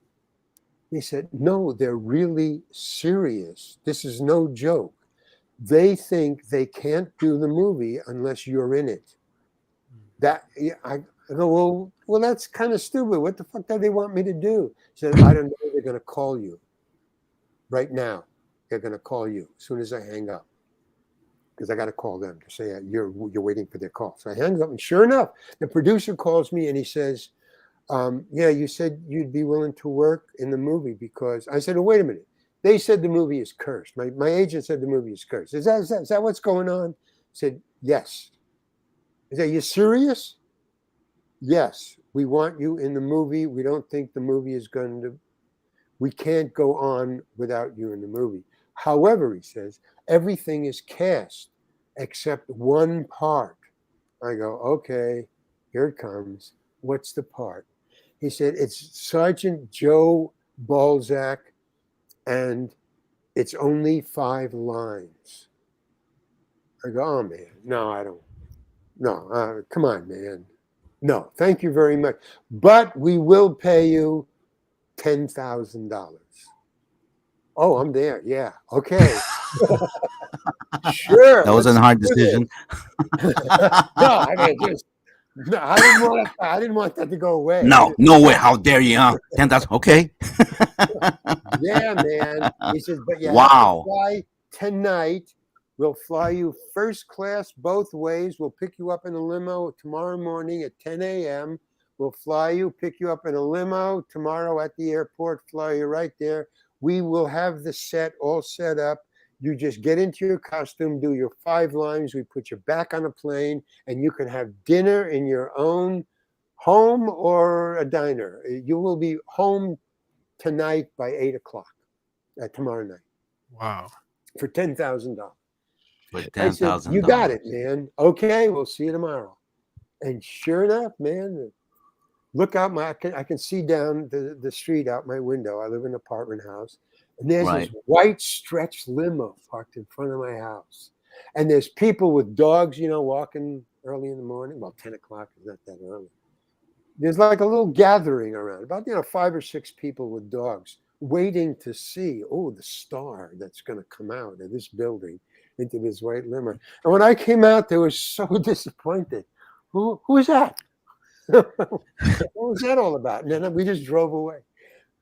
S2: He said, no, they're really serious. This is no joke. They think they can't do the movie unless you're in it. I go, well, that's kind of stupid. What the fuck do they want me to do? He said, I don't know. They're going to call you right now. They're going to call you as soon as I hang up, because I got to call them to say you're waiting for their call. So I hang up, and sure enough, the producer calls me and he says, yeah, you said you'd be willing to work in the movie because I said, oh, wait a minute. They said the movie is cursed. My agent said the movie is cursed. Is that what's going on? I said, yes. I said, are you serious? Yes, we want you in the movie. We don't think the movie we can't go on without you in the movie. However, he says, everything is cast except one part. I go, okay, here it comes. What's the part? He said, it's Sergeant Joe Balzac, and it's only 5 lines. I go, oh, man, no, I don't. No, come on, man. No, thank you very much. But we will pay you $10,000. Oh, I'm there. Yeah. Okay. Sure.
S3: That wasn't a hard decision.
S2: No, I mean, I didn't want that to go away.
S3: No way. How dare you, huh? 10,000. Okay.
S2: Yeah, man. He says, but you have
S3: Wow.
S2: to fly tonight. We'll fly you first class both ways. We'll pick you up in a limo tomorrow morning at 10 a.m. We'll fly you, pick you up in a limo tomorrow at the airport, fly you right there. We will have the set all set up. You just get into your costume, do your 5 lines. We put you back on a plane, and you can have dinner in your own home or a diner. You will be home tonight by 8 o'clock tomorrow night.
S1: Wow.
S2: For $10,000.
S3: For
S2: I said,
S3: $10,000.
S2: you got it, man. Okay, we'll see you tomorrow. And sure enough, man, look out I can see down the street out my window. I live in an apartment house. And there's this white stretch limo parked in front of my house. And there's people with dogs, walking early in the morning. Well, 10 o'clock is not that early. There's like a little gathering around, about 5 or 6 people with dogs waiting to see, the star that's going to come out of this building into this white limo. And when I came out, they were so disappointed. Who is that? What was that all about? And then we just drove away.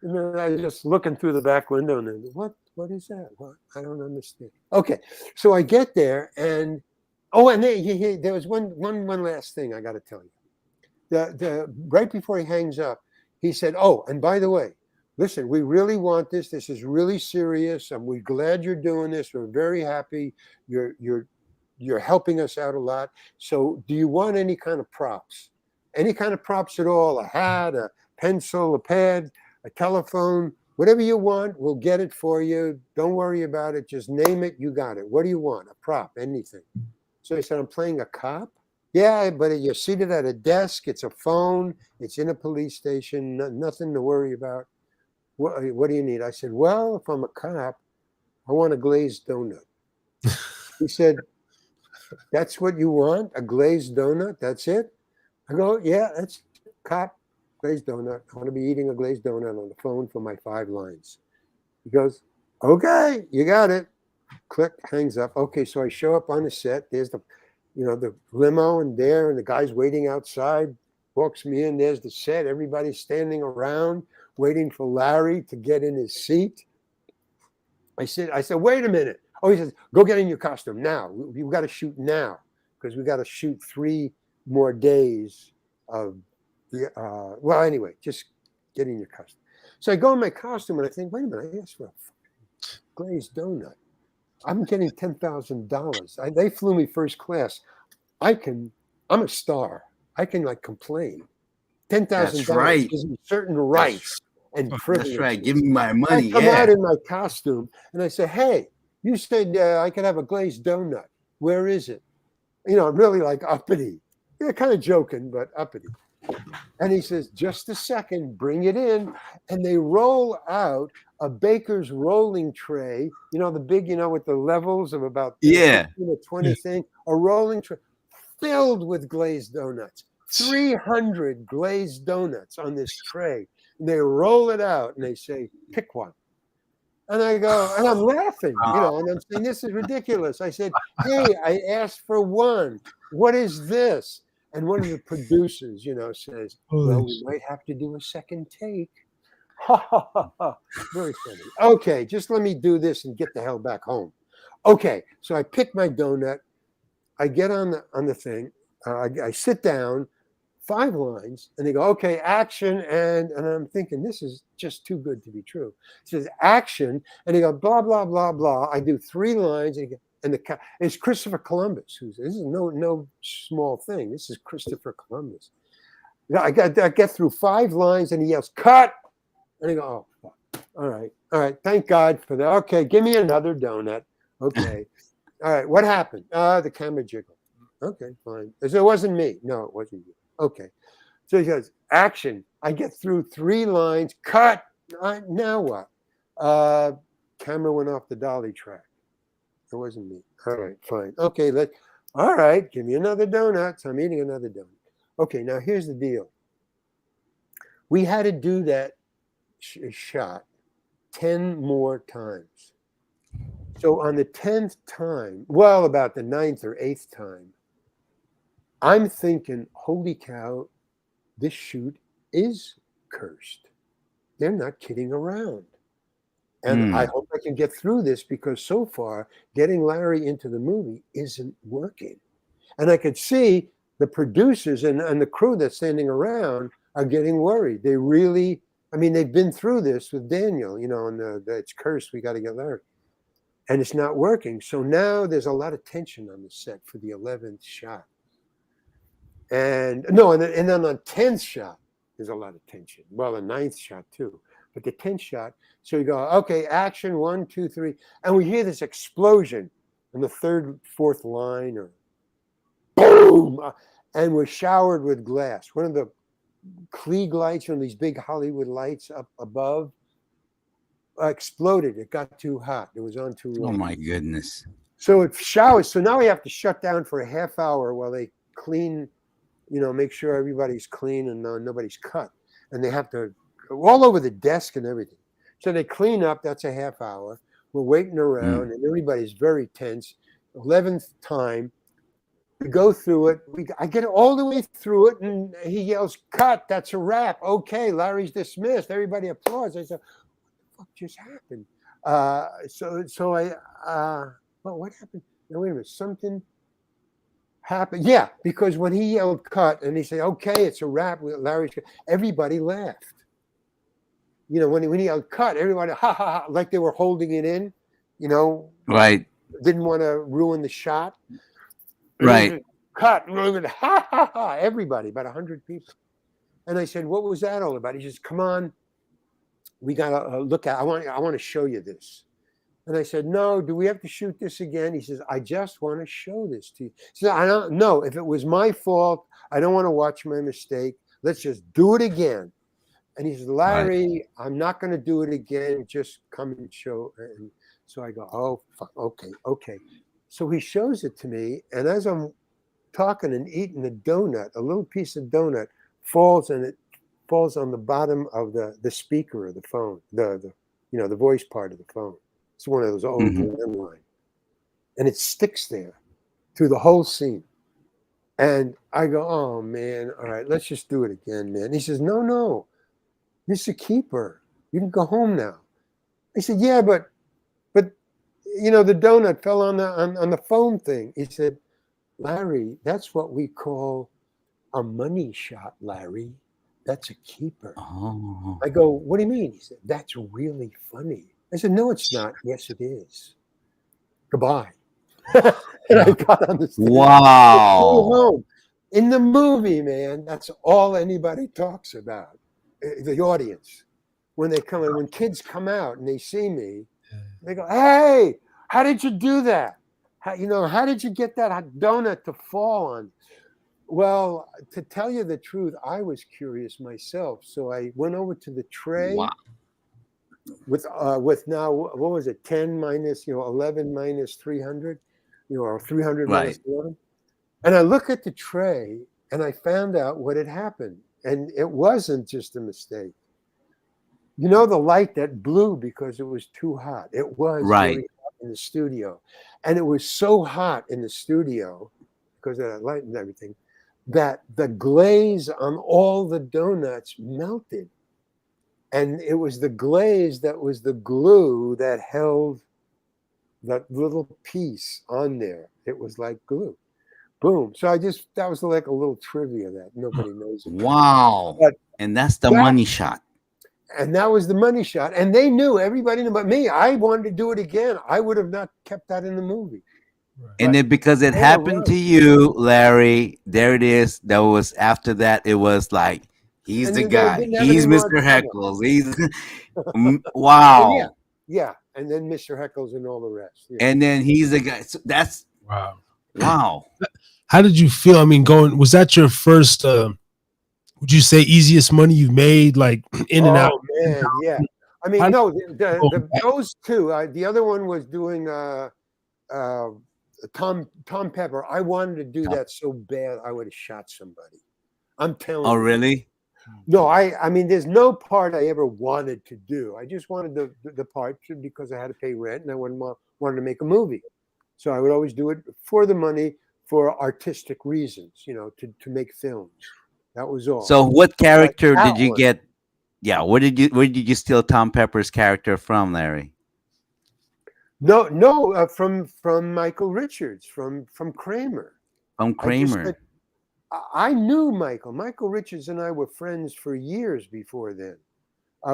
S2: And then I was just looking through the back window and then, what is that? What? I don't understand. Okay, so I get there and there was one last thing I got to tell you. The right before he hangs up, he said, "Oh, and by the way, listen, we really want this. This is really serious. And we're glad you're doing this. We're very happy. You're helping us out a lot. So, do you want any kind of props? Any kind of props at all? A hat, a pencil, a pad, a telephone, whatever you want, we'll get it for you. Don't worry about it. Just name it. You got it. What do you want? A prop, anything." So he said, "I'm playing a cop." "Yeah, but you're seated at a desk. It's a phone. It's in a police station. Nothing to worry about. What do you need?" I said, "Well, if I'm a cop, I want a glazed donut." He said, "That's what you want? A glazed donut? That's it?" I go, "Yeah, that's cop. Glazed donut. I want to be eating a glazed donut on the phone for my 5 lines." He goes, "Okay, you got it." Click, hangs up. Okay, so I show up on the set. There's the limo and the guy's waiting outside. Walks me in. There's the set. Everybody's standing around waiting for Larry to get in his seat. I said, "Wait a minute." Oh, he says, "Go get in your costume now. We've got to shoot now because we got to shoot 3 more days of." Well, anyway, just getting your costume. So I go in my costume and I think, wait a minute, I asked for a glazed donut. I'm getting $10,000. They flew me first class. I'm a star. I can like complain. $10,000
S3: right.
S2: gives me certain rights and privileges.
S3: That's right. Give me my money.
S2: I come out in my costume and I say, hey, you said I could have a glazed donut. Where is it? You know, I'm really like uppity. Yeah, kind of joking, but uppity. And he says, just a second, bring it in. And they roll out a baker's rolling tray, you know, the big, you know, with the levels of about 15 or 20 things, a rolling tray filled with glazed donuts. 300 glazed donuts on this tray. And they roll it out and they say, pick one. And I go, and I'm laughing, you know, and I'm saying, this is ridiculous. I said, hey, I asked for one. What is this? And one of the producers, you know, says, well, we might have to do a second take. Ha, ha, ha, ha. Very funny. Okay, just let me do this and get the hell back home. Okay, so I pick my donut. I get on the thing. I sit down, 5 lines, and they go, okay, action. And I'm thinking, this is just too good to be true. It says action, and they go, blah, blah, blah, blah. I do 3 lines, and it's Christopher Columbus. This is no small thing. This is Christopher Columbus. I get through 5 lines, and he yells, cut. And I go, oh, fuck. All right. Thank God for that. Okay, give me another donut. Okay. All right, what happened? The camera jiggled. Okay, fine. So it wasn't me. No, it wasn't you. Okay. So he goes, action. I get through 3 lines. Cut. Now what? Camera went off the dolly track. It wasn't me. All right, fine. Okay, all right, give me another donut. So I'm eating another donut. Okay, now here's the deal. We had to do that shot 10 more times. So on the 10th time, well, about the 9th or 8th time, I'm thinking, holy cow, this shoot is cursed. They're not kidding around. And I hope I can get through this because so far, getting Larry into the movie isn't working. And I could see the producers and the crew that's standing around are getting worried. They really, I mean, they've been through this with Daniel, you know, and it's cursed, we got to get Larry. And it's not working. So now there's a lot of tension on the set for the 11th shot. And then on 10th shot, there's a lot of tension. Well, the 9th shot too, but the 10th shot. So you go, okay, action, 1, 2, 3. And we hear this explosion in the 3rd, 4th line, or boom. And we're showered with glass. One of the Klieg lights, one of these big Hollywood lights up above, exploded. It got too hot. It was on too long.
S3: Oh my goodness.
S2: So it showers. So now we have to shut down for a half hour while they clean, you know, make sure everybody's clean and nobody's cut. And they have to all over the desk and everything. So they clean up. That's a half hour. We're waiting around and everybody's very tense. 11th time, we go through it. I get all the way through it and he yells, cut. That's a wrap. Okay, Larry's dismissed. Everybody applauds. I said, what just happened? So well, what happened? No, wait a minute, something happened. Yeah, because when he yelled cut and he said, okay, it's a wrap with Larry's, everybody laughed. You know, when he yelled cut, everybody, ha, ha, ha, like they were holding it in, you know.
S3: Right.
S2: Didn't want to ruin the shot.
S3: Right.
S2: Cut, ha, ha, ha, everybody, about 100 people. And I said, what was that all about? He says, come on. We got to look at, I want to show you this. And I said, no, do we have to shoot this again? He says, I just want to show this to you. He said, I don't know. If it was my fault, I don't want to watch my mistake. Let's just do it again. And he says, Larry, I'm not going to do it again. Just come and show. And so I go, oh, fuck, okay. So he shows it to me. And as I'm talking and eating a donut, a little piece of donut falls and it falls on the bottom of the speaker of the phone, the voice part of the phone. It's one of those old landline. And it sticks there through the whole scene. And I go, oh, man, all right, let's just do it again, man. He says, no, this is a keeper. You can go home now. I said, yeah, but you know, the donut fell on the phone thing. He said, Larry, that's what we call a money shot, Larry. That's a keeper.
S3: Oh.
S2: I go, what do you mean? He said, that's really funny. I said, no, it's not. Yes, it is. Goodbye. And I got on the stage.
S3: Wow.
S2: Home. In the movie, man, that's all anybody talks about. The audience. When they come in, when kids come out and they see me, they go, hey, how did you do that? How did you get that donut to fall on? Well, to tell you the truth, I was curious myself. So I went over to the tray
S3: Wow.
S2: with now, what was it, 10 minus, 11 minus 300, or 300 minus
S3: Right.
S2: 11. And I look at the tray and I found out what had happened. And it wasn't just a mistake. The light that blew because it was too hot. It was
S3: Right.
S2: very hot in the studio. And it was so hot in the studio because of that light and everything that the glaze on all the donuts melted. And it was the glaze that was the glue that held that little piece on there. It was like glue. Boom. So that was like a little trivia that nobody knows about.
S3: Wow.
S2: But
S3: And that's the money shot.
S2: And that was the money shot. And they knew, everybody knew, but me, I wanted to do it again. I would have not kept that in the movie.
S3: And then because it
S2: they were
S3: happened
S2: right.
S3: to you, Larry, there it is. That was after that, it was like, he's
S2: And
S3: the
S2: then they
S3: guy.
S2: didn't have
S3: He's
S2: any more
S3: Mr.
S2: trouble.
S3: Heckles. He's
S2: And
S3: wow.
S2: yeah. And then Mr. Heckles and all the rest. Yeah.
S3: And then he's the guy. So that's wow.
S1: How did you feel? I mean, was that your first, would you say easiest money you've made, like in and out?
S2: Oh, man, yeah. I mean, no, those two. The other one was doing Tom Pepper. I wanted to do that so bad I would have shot somebody. I'm telling you.
S3: Oh, really?
S2: No, I mean, there's no part I ever wanted to do. I just wanted the part because I had to pay rent and I wanted to make a movie. So I would always do it for the money, for artistic reasons, to make films. That was all.
S3: So what character did you
S2: one.
S3: get? Yeah, where did you steal Tom Pepper's character from, Larry?
S2: No, from Michael Richards, from Kramer.
S3: From Kramer.
S2: I knew Michael. Michael Richards and I were friends for years before then.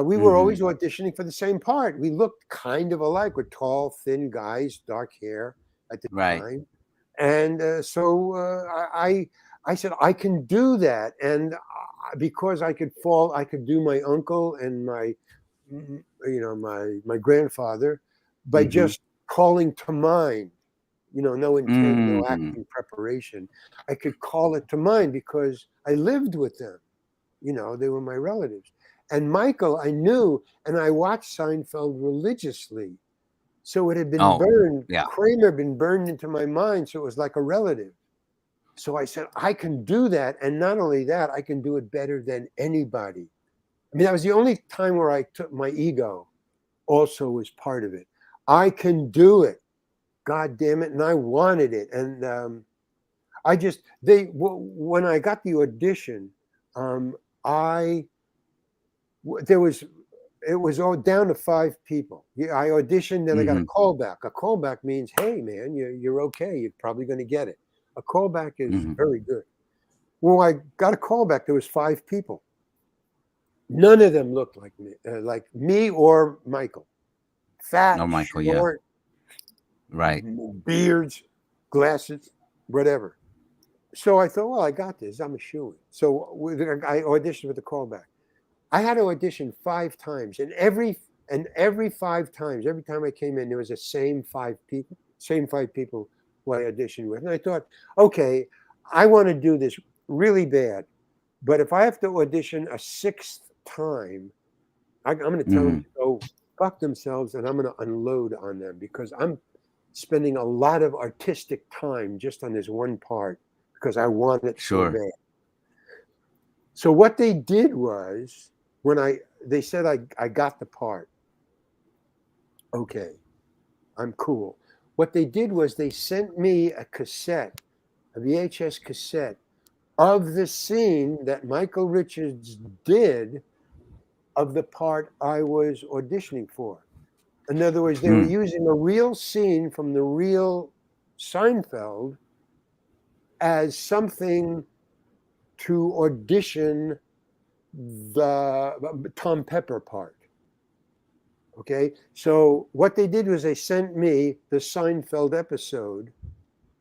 S2: We were always auditioning for the same part. We looked kind of alike. We're tall, thin guys, dark hair at the time. And so I said, I can do that. And because I could do my uncle and my grandfather by just calling to mind, no intent, no acting preparation. I could call it to mind because I lived with them. They were my relatives. And Michael, I knew, and I watched Sienfield religiously. So it had been burned.
S3: Yeah.
S2: Kramer had been burned into my mind. So it was like a relative. So I said, I can do that. And not only that, I can do it better than anybody. I mean, that was the only time where I took my ego also was part of it. I can do it. God damn it. And I wanted it. And when I got the audition, it was all down to 5 people. I auditioned, then I got a callback. A callback means, hey, man, you're okay. You're probably going to get it. A callback is very good. Well, I got a callback. There was 5 people. None of them looked like me or Michael. Fat,
S3: Michael,
S2: short,
S3: right,
S2: beards, glasses, whatever. So I thought, well, I got this. I'm a shoo-in. So I auditioned with the callback. I had to audition 5 times, and every 5 times, every time I came in, there was the same 5 people who I auditioned with. And I thought, okay, I want to do this really bad, but if I have to audition a 6th time, I'm going to tell them to go fuck themselves, and I'm going to unload on them because I'm spending a lot of artistic time just on this one part because I want it so bad. So what they did was, they said I got the part. Okay, I'm cool. What they did was they sent me a cassette, a VHS cassette of the scene that Michael Richards did of the part I was auditioning for. In other words, they were using a real scene from the real Seinfeld as something to audition the Tom Pepper part. Okay, so what they did was they sent me the Seinfeld episode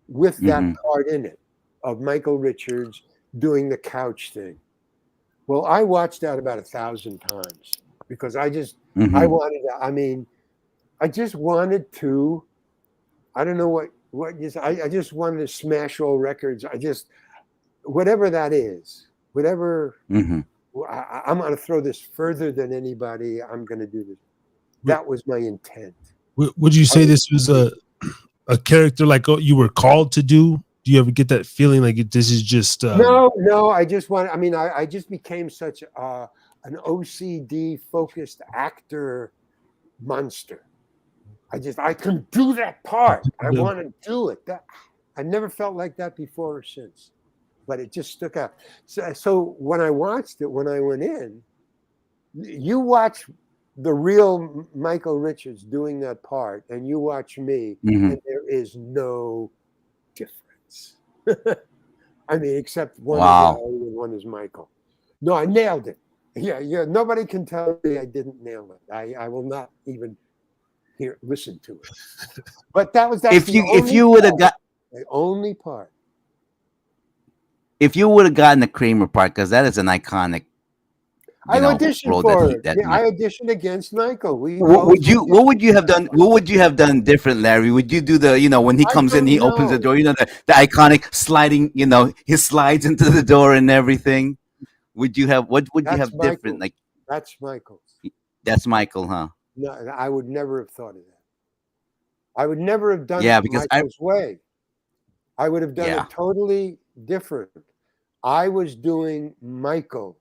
S2: with that
S3: Mhm.
S2: part in it of Michael Richards doing the couch thing. Well, I watched that about 1,000 times because I
S3: Mhm.
S2: wanted to, I mean, I just wanted to, I don't know what is, I just wanted to smash all records. Whatever that is, whatever,
S3: Mhm.
S2: I'm going to throw this further than anybody. I'm going to do this. That was my intent.
S1: Would you
S2: I
S1: say
S2: was-
S1: this was a character like you were called to do? Do you ever get that feeling like this is just
S2: No, I just want, I mean, I just became such an OCD focused actor monster. I can do that part. I want to do it. I never felt like that before or since, but it just stuck out. So when I watched it, when I went in, you watch the real Michael Richards doing that part, and you watch me,
S3: Mhm.
S2: and there is no difference. I mean, except one is
S3: Wow.
S2: Larry and one is Michael. No, I nailed it. Yeah. Nobody can tell me I didn't nail it. I will not even listen to it. But that's
S3: If
S2: the
S3: if
S2: only
S3: you would have
S2: part.
S3: got
S2: The only part.
S3: if you would have gotten the Kramer part, because that is an iconic,
S2: I auditioned
S3: role
S2: for it.
S3: that
S2: Yeah, I auditioned against Michael. We
S3: What
S2: both
S3: would you what would
S2: auditioned
S3: you
S2: for
S3: have
S2: that
S3: done?
S2: part.
S3: What would you have done different, Larry? Would you do the when he
S2: I
S3: comes in,
S2: don't
S3: he opens the
S2: know.
S3: door, the iconic sliding, he slides into the door and everything? Would you have what would you
S2: That's
S3: have different?
S2: Michael.
S3: Like
S2: That's Michael's.
S3: that's Michael, huh?
S2: No, I would never have thought of that. I would never have done
S3: Yeah,
S2: it
S3: because I
S2: Michael's way. I would have done
S3: yeah.
S2: it totally different. I was doing Michael.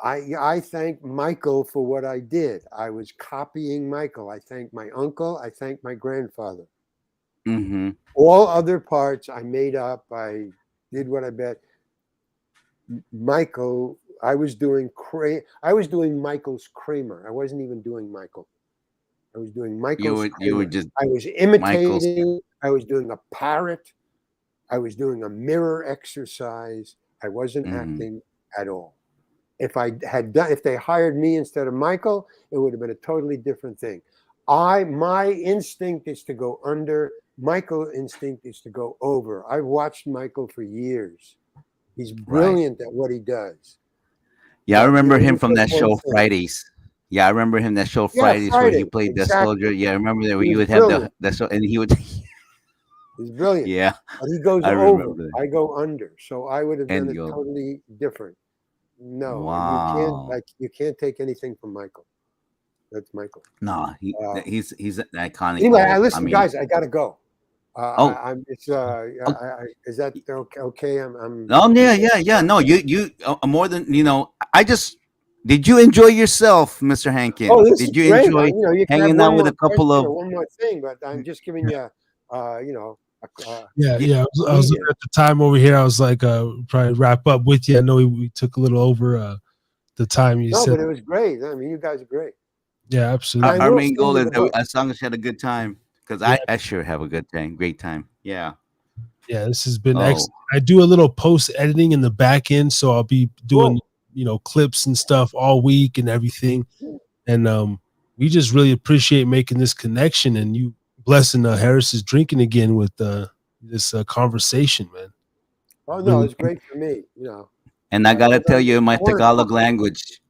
S2: I thank Michael for what I did. I was copying Michael. I thank my uncle. I thank my grandfather.
S3: Mm-hmm.
S2: All other parts I made up. I did what I bet. Michael, I was doing Michael's Kramer. I wasn't even doing Michael. I was doing Michael's
S3: You were
S2: Kramer.
S3: just
S2: I was
S3: Michael's.
S2: imitating. I was doing a parrot. I was doing a mirror exercise. I wasn't
S3: Mhm.
S2: acting at all. If they hired me instead of Michael, it would have been a totally different thing. My instinct is to go under. Michael's instinct is to go over. I've watched Michael for years. He's
S3: Right.
S2: brilliant at what he does.
S3: Yeah, I
S2: But
S3: remember him
S2: only
S3: from
S2: does
S3: that
S2: one
S3: show
S2: thing.
S3: Fridays. Yeah, I remember him that show
S2: Yeah,
S3: Fridays where he
S2: Friday.
S3: played the soldier.
S2: Exactly.
S3: Yeah, I remember that where you
S2: He's
S3: would have
S2: brilliant.
S3: the show and he would
S2: He's brilliant.
S3: yeah,
S2: But he goes
S3: I
S2: over.
S3: remember that.
S2: I go under. So I would have done
S3: And
S2: it
S3: go,
S2: totally different. No,
S3: wow.
S2: you can't take anything from Michael. That's Michael.
S3: No,
S2: Uh,
S3: he's an iconic
S2: anyway,
S3: role. I
S2: listen,
S3: mean,
S2: guys, I gotta go.
S3: oh,
S2: I'm. It's.
S3: oh,
S2: Is that okay? Okay. I'm.
S3: oh yeah. No, you more than I just did you enjoy yourself, Mr.
S2: Oh,
S3: Hankin?
S2: this is
S3: Did you
S2: great.
S3: enjoy
S2: You can have
S3: hanging
S2: one
S3: out with
S2: more
S3: a couple
S2: question
S3: of
S2: or one more thing, but I'm just giving you. You know.
S3: yeah,
S1: yeah. I was looking at the time over here. I was like, probably wrap up with you. I know we took a little over the time you
S2: No,
S1: said.
S2: but it was great. I mean, you guys are great.
S1: Yeah,
S2: And I
S1: absolutely.
S3: our
S2: will
S3: main
S2: send
S3: goal
S2: you
S3: is
S2: the
S3: that
S2: book.
S3: as long as you had a good time, because
S1: Yeah.
S3: I sure have a good time, great time. Yeah.
S1: Yeah, this has been
S3: Oh,
S1: excellent. I do a little post editing in the back end, so I'll be doing clips and stuff all week and everything. And we just really appreciate making this connection and you blessing Harris is drinking again with this conversation, man.
S2: Oh no,
S1: Really,
S2: it's great for me. You know.
S3: and I gotta tell you my
S2: I want to
S3: Tagalog
S2: talk.
S3: language.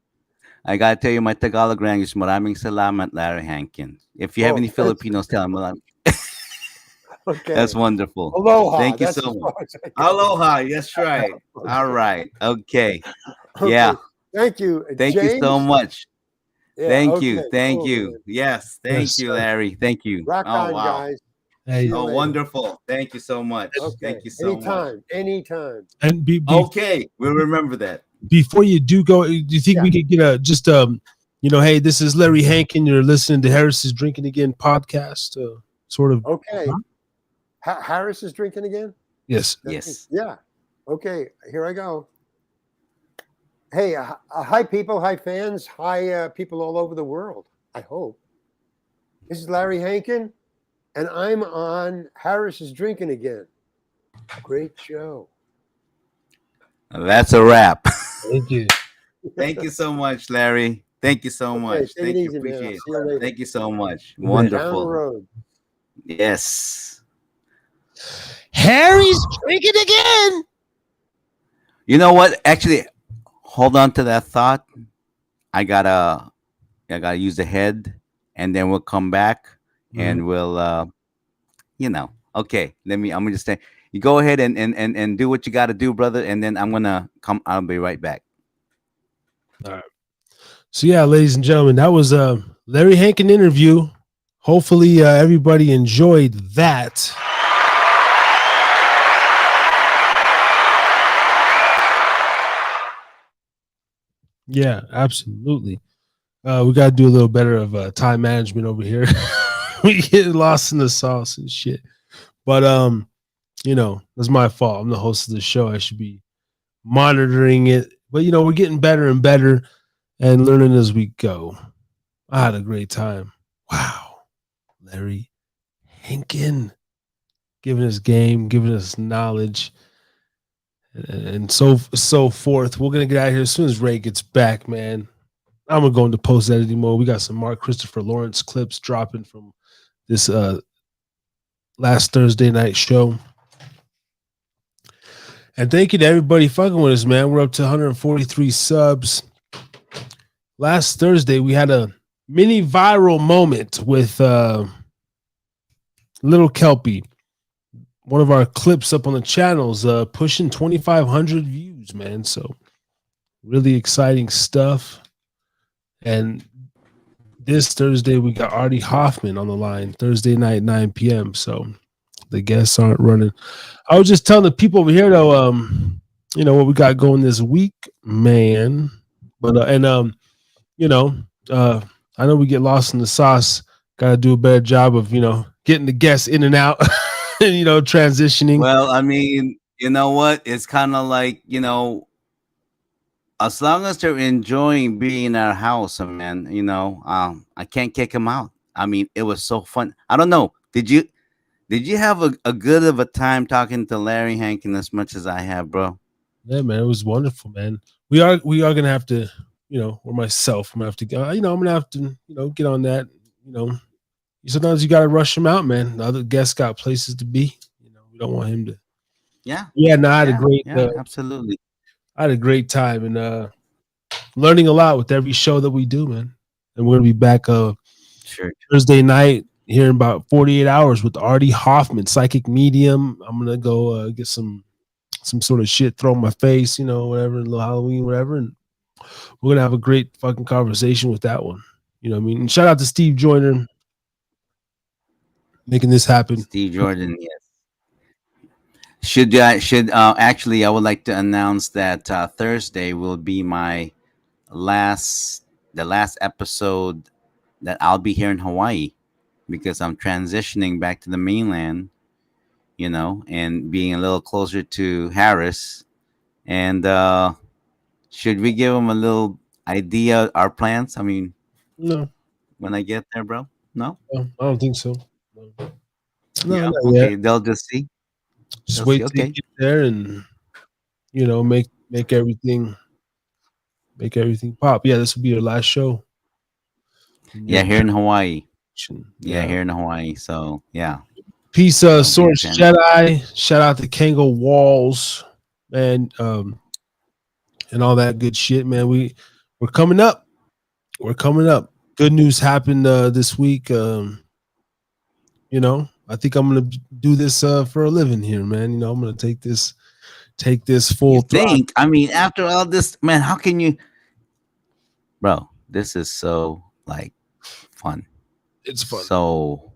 S3: I gotta tell you my Tagalog language. Maraming salamat, Larry Hankin. If you have any
S2: Oh, thanks.
S3: Filipinos, tell them.
S2: Okay.
S3: That's wonderful.
S2: Aloha.
S3: Thank you
S2: That's
S3: so
S2: as
S3: much.
S2: far as I go.
S3: Aloha. That's right.
S2: Okay.
S3: All right. Okay.
S2: Okay.
S3: Yeah.
S2: Thank you,
S3: Thank you so
S2: James.
S3: much.
S2: Yeah.
S3: Thank
S2: Okay.
S3: you. Thank
S2: Cool,
S3: you.
S2: man.
S3: Yes. Thank
S1: yes,
S3: you,
S1: sir.
S3: Larry. Thank you.
S2: Rock
S3: Oh,
S2: on,
S3: wow.
S2: guys. See
S1: Hey,
S2: you
S3: Oh,
S2: later.
S3: wonderful. Thank you so much.
S2: Okay.
S3: Thank you so much.
S2: Anytime.
S1: and
S3: Okay. We'll remember that.
S1: before you do go, do you think we could get hey, this is Larry Hankin. You're listening to Harris is Drinking Again podcast, sort of.
S2: Okay. Harris is drinking again?
S1: Yes.
S3: Yes.
S2: Yeah. Okay. Here I go. Hey, hi, people. Hi, fans. Hi, people all over the world. I hope. This is Larry Hankin, and I'm on Harris is Drinking Again. Great show.
S3: That's a wrap.
S1: Thank you.
S3: Thank you so much, Larry. Thank you so
S2: Okay,
S3: much.
S2: take it
S3: Thank you.
S2: easy, man. I'll
S3: Appreciate it.
S2: see you later.
S3: Thank you so much.
S1: Man.
S2: Down the
S3: Wonderful.
S2: road.
S3: Yes.
S1: Harry's drinking again.
S3: You know what? Actually, hold on to that thought. I gotta I gotta use the head, and then we'll come back
S1: Mhm.
S3: and we'll Okay, I'm gonna just say you go ahead and do what you gotta do, brother, and then I'm gonna come I'll be right back.
S1: All right. So yeah, ladies and gentlemen, that was a Larry Hankin interview. Hopefully, everybody enjoyed that. Yeah, absolutely. We got to do a little better of time management over here. We get lost in the sauce and shit. But that's my fault. I'm the host of the show. I should be monitoring it. But we're getting better and better and learning as we go. I had a great time. Wow. Larry Hankin giving us game, giving us knowledge, and so forth. We're gonna get out of here as soon as Ray gets back, man. I'm gonna go into post editing mode. We got some Mark Christopher Lawrence clips dropping from this last Thursday night show. And thank you to everybody fucking with us, man. We're up to 143 subs. Last Thursday, we had a mini viral moment with Little Kelpie. One of our clips up on the channels, pushing 2,500 views, man. So really exciting stuff. And this Thursday, we got Artie Hoffman on the line, Thursday night, 9 p.m. So the guests aren't running. I was just telling the people over here, though, what we got going this week, man. But, I know we get lost in the sauce. Got to do a better job of, getting the guests in and out and, transitioning.
S3: Well, I mean, you know what? It's kind of like, as long as they're enjoying being in our house, man, I can't kick them out. I mean, it was so fun. I don't know. Did you have a good of a time talking to Larry Hankin as much as I have, bro?
S1: Yeah, man, it was wonderful, man. We are gonna have to, or myself, I'm gonna have to go. I'm gonna have to, get on that. You know, Sometimes you gotta rush him out, man. The other guests got places to be. We don't want him to.
S3: Yeah.
S1: Yeah, no,
S3: Yeah. Yeah. Absolutely.
S1: I had a great time and learning a lot with every show that we do, man. And we're gonna be back
S3: Sure.
S1: Thursday night here in about 48 hours with Artie Hoffman, psychic medium. I'm gonna go get some sort of shit thrown in my face, whatever, a little Halloween, whatever, and we're gonna have a great fucking conversation with that one. You know what I mean? And shout out to Steve Joyner making this happen.
S3: Steve Jordan. Yes. Should actually I would like to announce that Thursday will be my last the last episode that I'll be here in Hawaii because I'm transitioning back to the mainland, and being a little closer to Harris. And should we give them a little idea our plans? I mean,
S1: No,
S3: when I get there, bro. No.
S1: no, I don't think so. No,
S3: Yeah.
S1: not yet.
S3: Okay. They'll just see.
S1: Just
S3: They'll see.
S1: wait till you
S3: Okay.
S1: get there and make everything pop. Yeah, this will be your last show.
S3: Yeah. Here in Hawaii. Yeah.
S1: Yeah.
S3: Here in Hawaii. So yeah.
S1: Peace,
S3: That'll be a
S1: Source Jedi. Shout out to Kango Walls, man, and all that good shit, man. We're coming up. We're coming up. Good news happened this week. I think I'm gonna do this for a living here, man. I'm gonna take this
S3: You
S1: full throttle.
S3: think? I mean, after all this, man, how can you, bro? This is so like fun,
S1: It's fun.
S3: so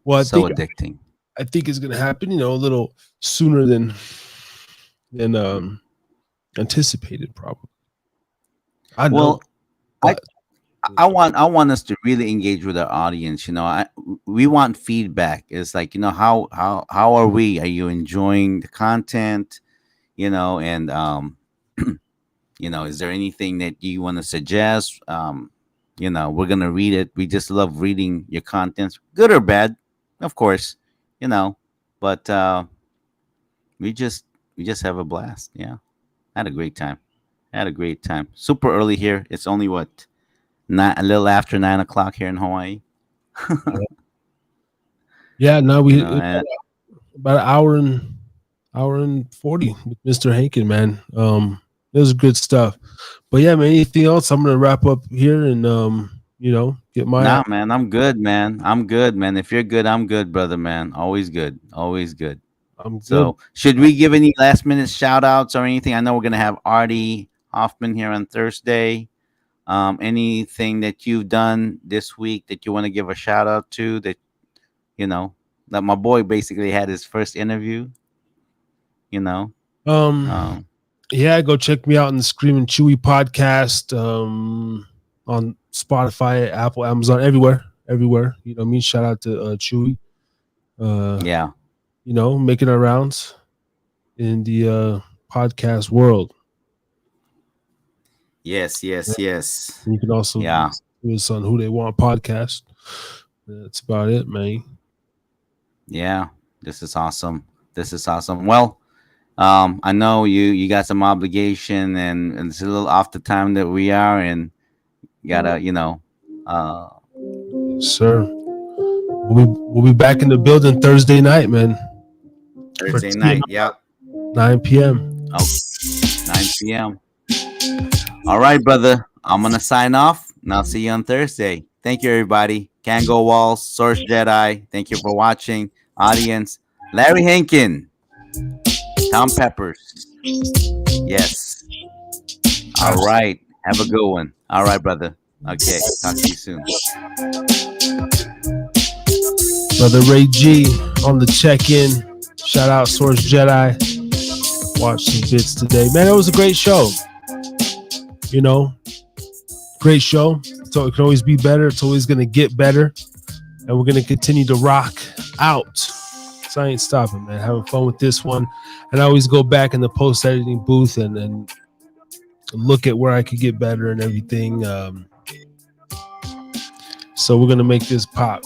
S1: Well,
S3: so addicting.
S1: I think it's gonna happen, a little sooner than anticipated, probably. I know.
S3: Well, I
S1: But
S3: I want us to really engage with our audience. We want feedback. It's like how are we? Are you enjoying the content? And is there anything that you want to suggest? We're gonna read it. We just love reading your contents, good or bad, of course. But we just have a blast. Yeah, I had a great time. Had a great time. Super early here. It's only what a little after 9 o'clock here in Hawaii.
S1: Yeah, no,
S3: You
S1: we
S3: know, and
S1: about an hour and 40 with Mr. Hankin, man. It was good stuff. But yeah, man, anything else? I'm gonna wrap up here and get my
S3: nah, man, I'm good, man. I'm good, man. If you're good, I'm good, brother, man. Always good. Always good.
S1: I'm good.
S3: So, should we give any last minute shout outs or anything? I know we're going to have Artie Hoffman here on Thursday. Anything that you've done this week that you want to give a shout out to you know, that my boy basically had his first interview, you know?
S1: Um
S3: Um,
S1: yeah, go check me out on the Screaming Chewy podcast. On Spotify, Apple, Amazon, everywhere. Everywhere. You know what I mean? Shout out to Chewy.
S3: yeah.
S1: Making our rounds in the podcast world.
S3: Yes, yes, yes.
S1: And you can also
S3: Yeah.
S1: do this on Who They Want podcast. That's about it, man.
S3: Yeah. This is awesome. This is awesome. Well, I know you got some obligation and it's a little off the time that we are and you gotta,
S1: Sir. We'll be back in the building Thursday night, man.
S3: Thursday night. Yep.
S1: 9 p.m.
S3: Oh, 9 p.m. All right, brother. I'm gonna sign off and I'll see you on Thursday. Thank you, everybody. Can Go Walls, Source Jedi. Thank you for watching, audience. Larry Hankin, Tom Peppers. Yes. All right. Have a good one. All right, brother. Okay. Talk to you soon.
S1: Brother Ray G on the check-in. Shout out Source Jedi. Watch some bits today. Man, it was a great show. Great show. So it can always be better. It's always going to get better. And we're going to continue to rock out. So I ain't stopping, man. Having fun with this one. And I always go back in the post-editing booth and look at where I could get better and everything. So we're going to make this pop.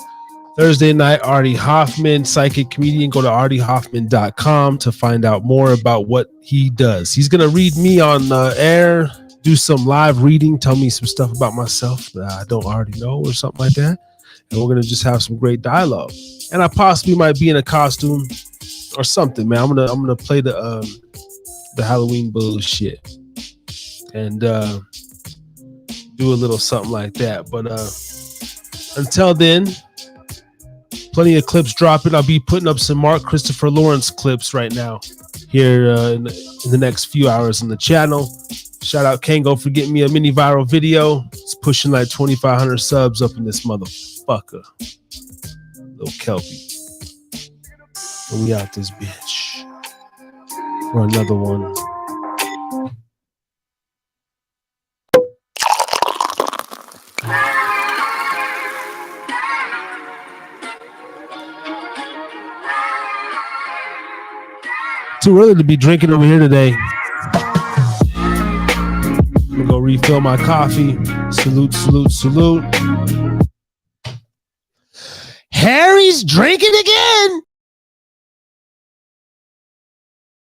S1: Thursday night, Artie Hoffman, psychic comedian. Go to artiehoffman.com to find out more about what he does. He's going to read me on air, do some live reading, tell me some stuff about myself that I don't already know or something like that. And we're going to just have some great dialogue. And I possibly might be in a costume or something, man. I'm going to play the Halloween bullshit and do a little something like that. But until then, plenty of clips dropping. I'll be putting up some Mark Christopher Lawrence clips right now here in the next few hours on the channel. Shout out Kango for getting me a mini viral video. It's pushing like 2,500 subs up in this motherfucker. Little Kelpie. And we out this bitch for another one. Too early to be drinking over here today. I'm gonna go refill my coffee. Salute, salute, salute. Harry's drinking again.